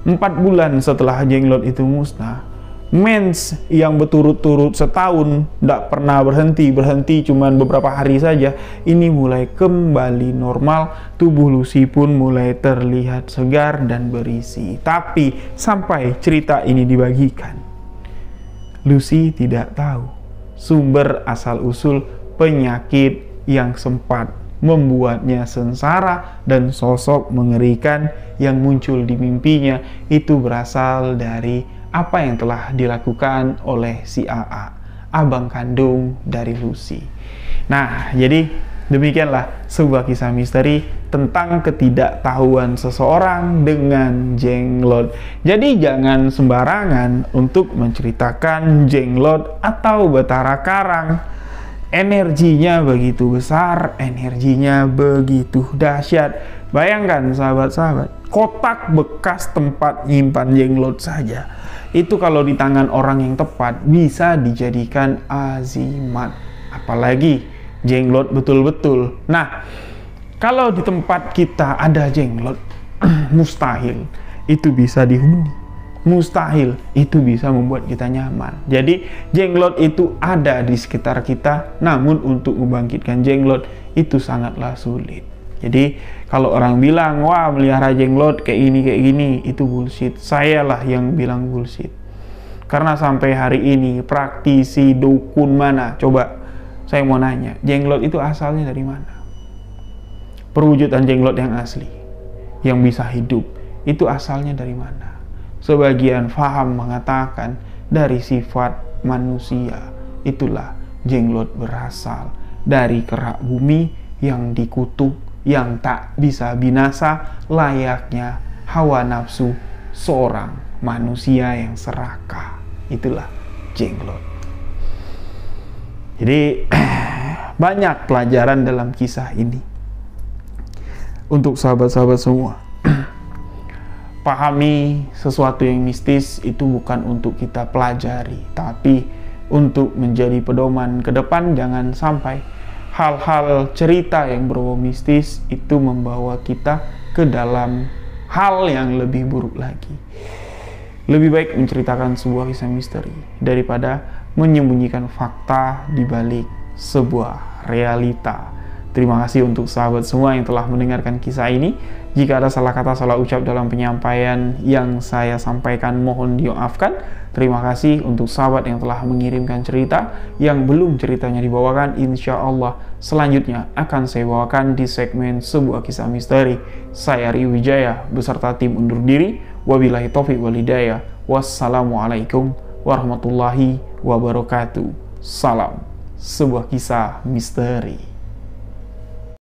4 bulan setelah jenglot itu musnah, mens yang berturut-turut setahun, tidak pernah berhenti cuman beberapa hari saja, ini mulai kembali normal. Tubuh Lucy pun mulai terlihat segar dan berisi. Tapi sampai cerita ini dibagikan, Lucy tidak tahu sumber asal-usul penyakit yang sempat membuatnya sengsara dan sosok mengerikan yang muncul di mimpinya itu berasal dari apa yang telah dilakukan oleh si AA, abang kandung dari Lucy. Nah, jadi demikianlah sebuah kisah misteri tentang ketidaktahuan seseorang dengan jenglot. Jadi jangan sembarangan untuk menceritakan jenglot atau batara karang. Energinya begitu besar, energinya begitu dahsyat. Bayangkan sahabat-sahabat, kotak bekas tempat nyimpan jenglot saja, itu kalau di tangan orang yang tepat bisa dijadikan azimat. Apalagi jenglot betul-betul. Nah, kalau di tempat kita ada jenglot, mustahil itu bisa dihuni. Mustahil itu bisa membuat kita nyaman. Jadi jenglot itu ada di sekitar kita, namun untuk membangkitkan jenglot itu sangatlah sulit. Jadi kalau orang bilang, wah melihara jenglot kayak gini, itu bullshit. Sayalah yang bilang bullshit. Karena sampai hari ini praktisi dukun mana, coba saya mau nanya, jenglot itu asalnya dari mana? Perwujudan jenglot yang asli, yang bisa hidup, itu asalnya dari mana? Sebagian faham mengatakan dari sifat manusia. Itulah jenglot berasal dari kerak bumi yang dikutuk, yang tak bisa binasa, layaknya hawa nafsu seorang manusia yang serakah. Itulah jenglot. Jadi banyak pelajaran dalam kisah ini untuk sahabat-sahabat semua. Pahami sesuatu yang mistis itu bukan untuk kita pelajari, tapi untuk menjadi pedoman ke depan. Jangan sampai hal-hal cerita yang berbau mistis itu membawa kita ke dalam hal yang lebih buruk lagi. Lebih baik menceritakan sebuah kisah misteri daripada menyembunyikan fakta di balik sebuah realita. Terima kasih untuk sahabat semua yang telah mendengarkan kisah ini. Jika ada salah kata, salah ucap dalam penyampaian yang saya sampaikan, mohon dimaafkan. Terima kasih untuk sahabat yang telah mengirimkan cerita. Yang belum ceritanya dibawakan, insya Allah selanjutnya akan saya bawakan di segmen Sebuah Kisah Misteri. Saya Rio Wijaya beserta tim undur diri. Wabillahi taufiq wal hidayah. Wassalamualaikum warahmatullahi wabarakatuh. Salam Sebuah Kisah Misteri.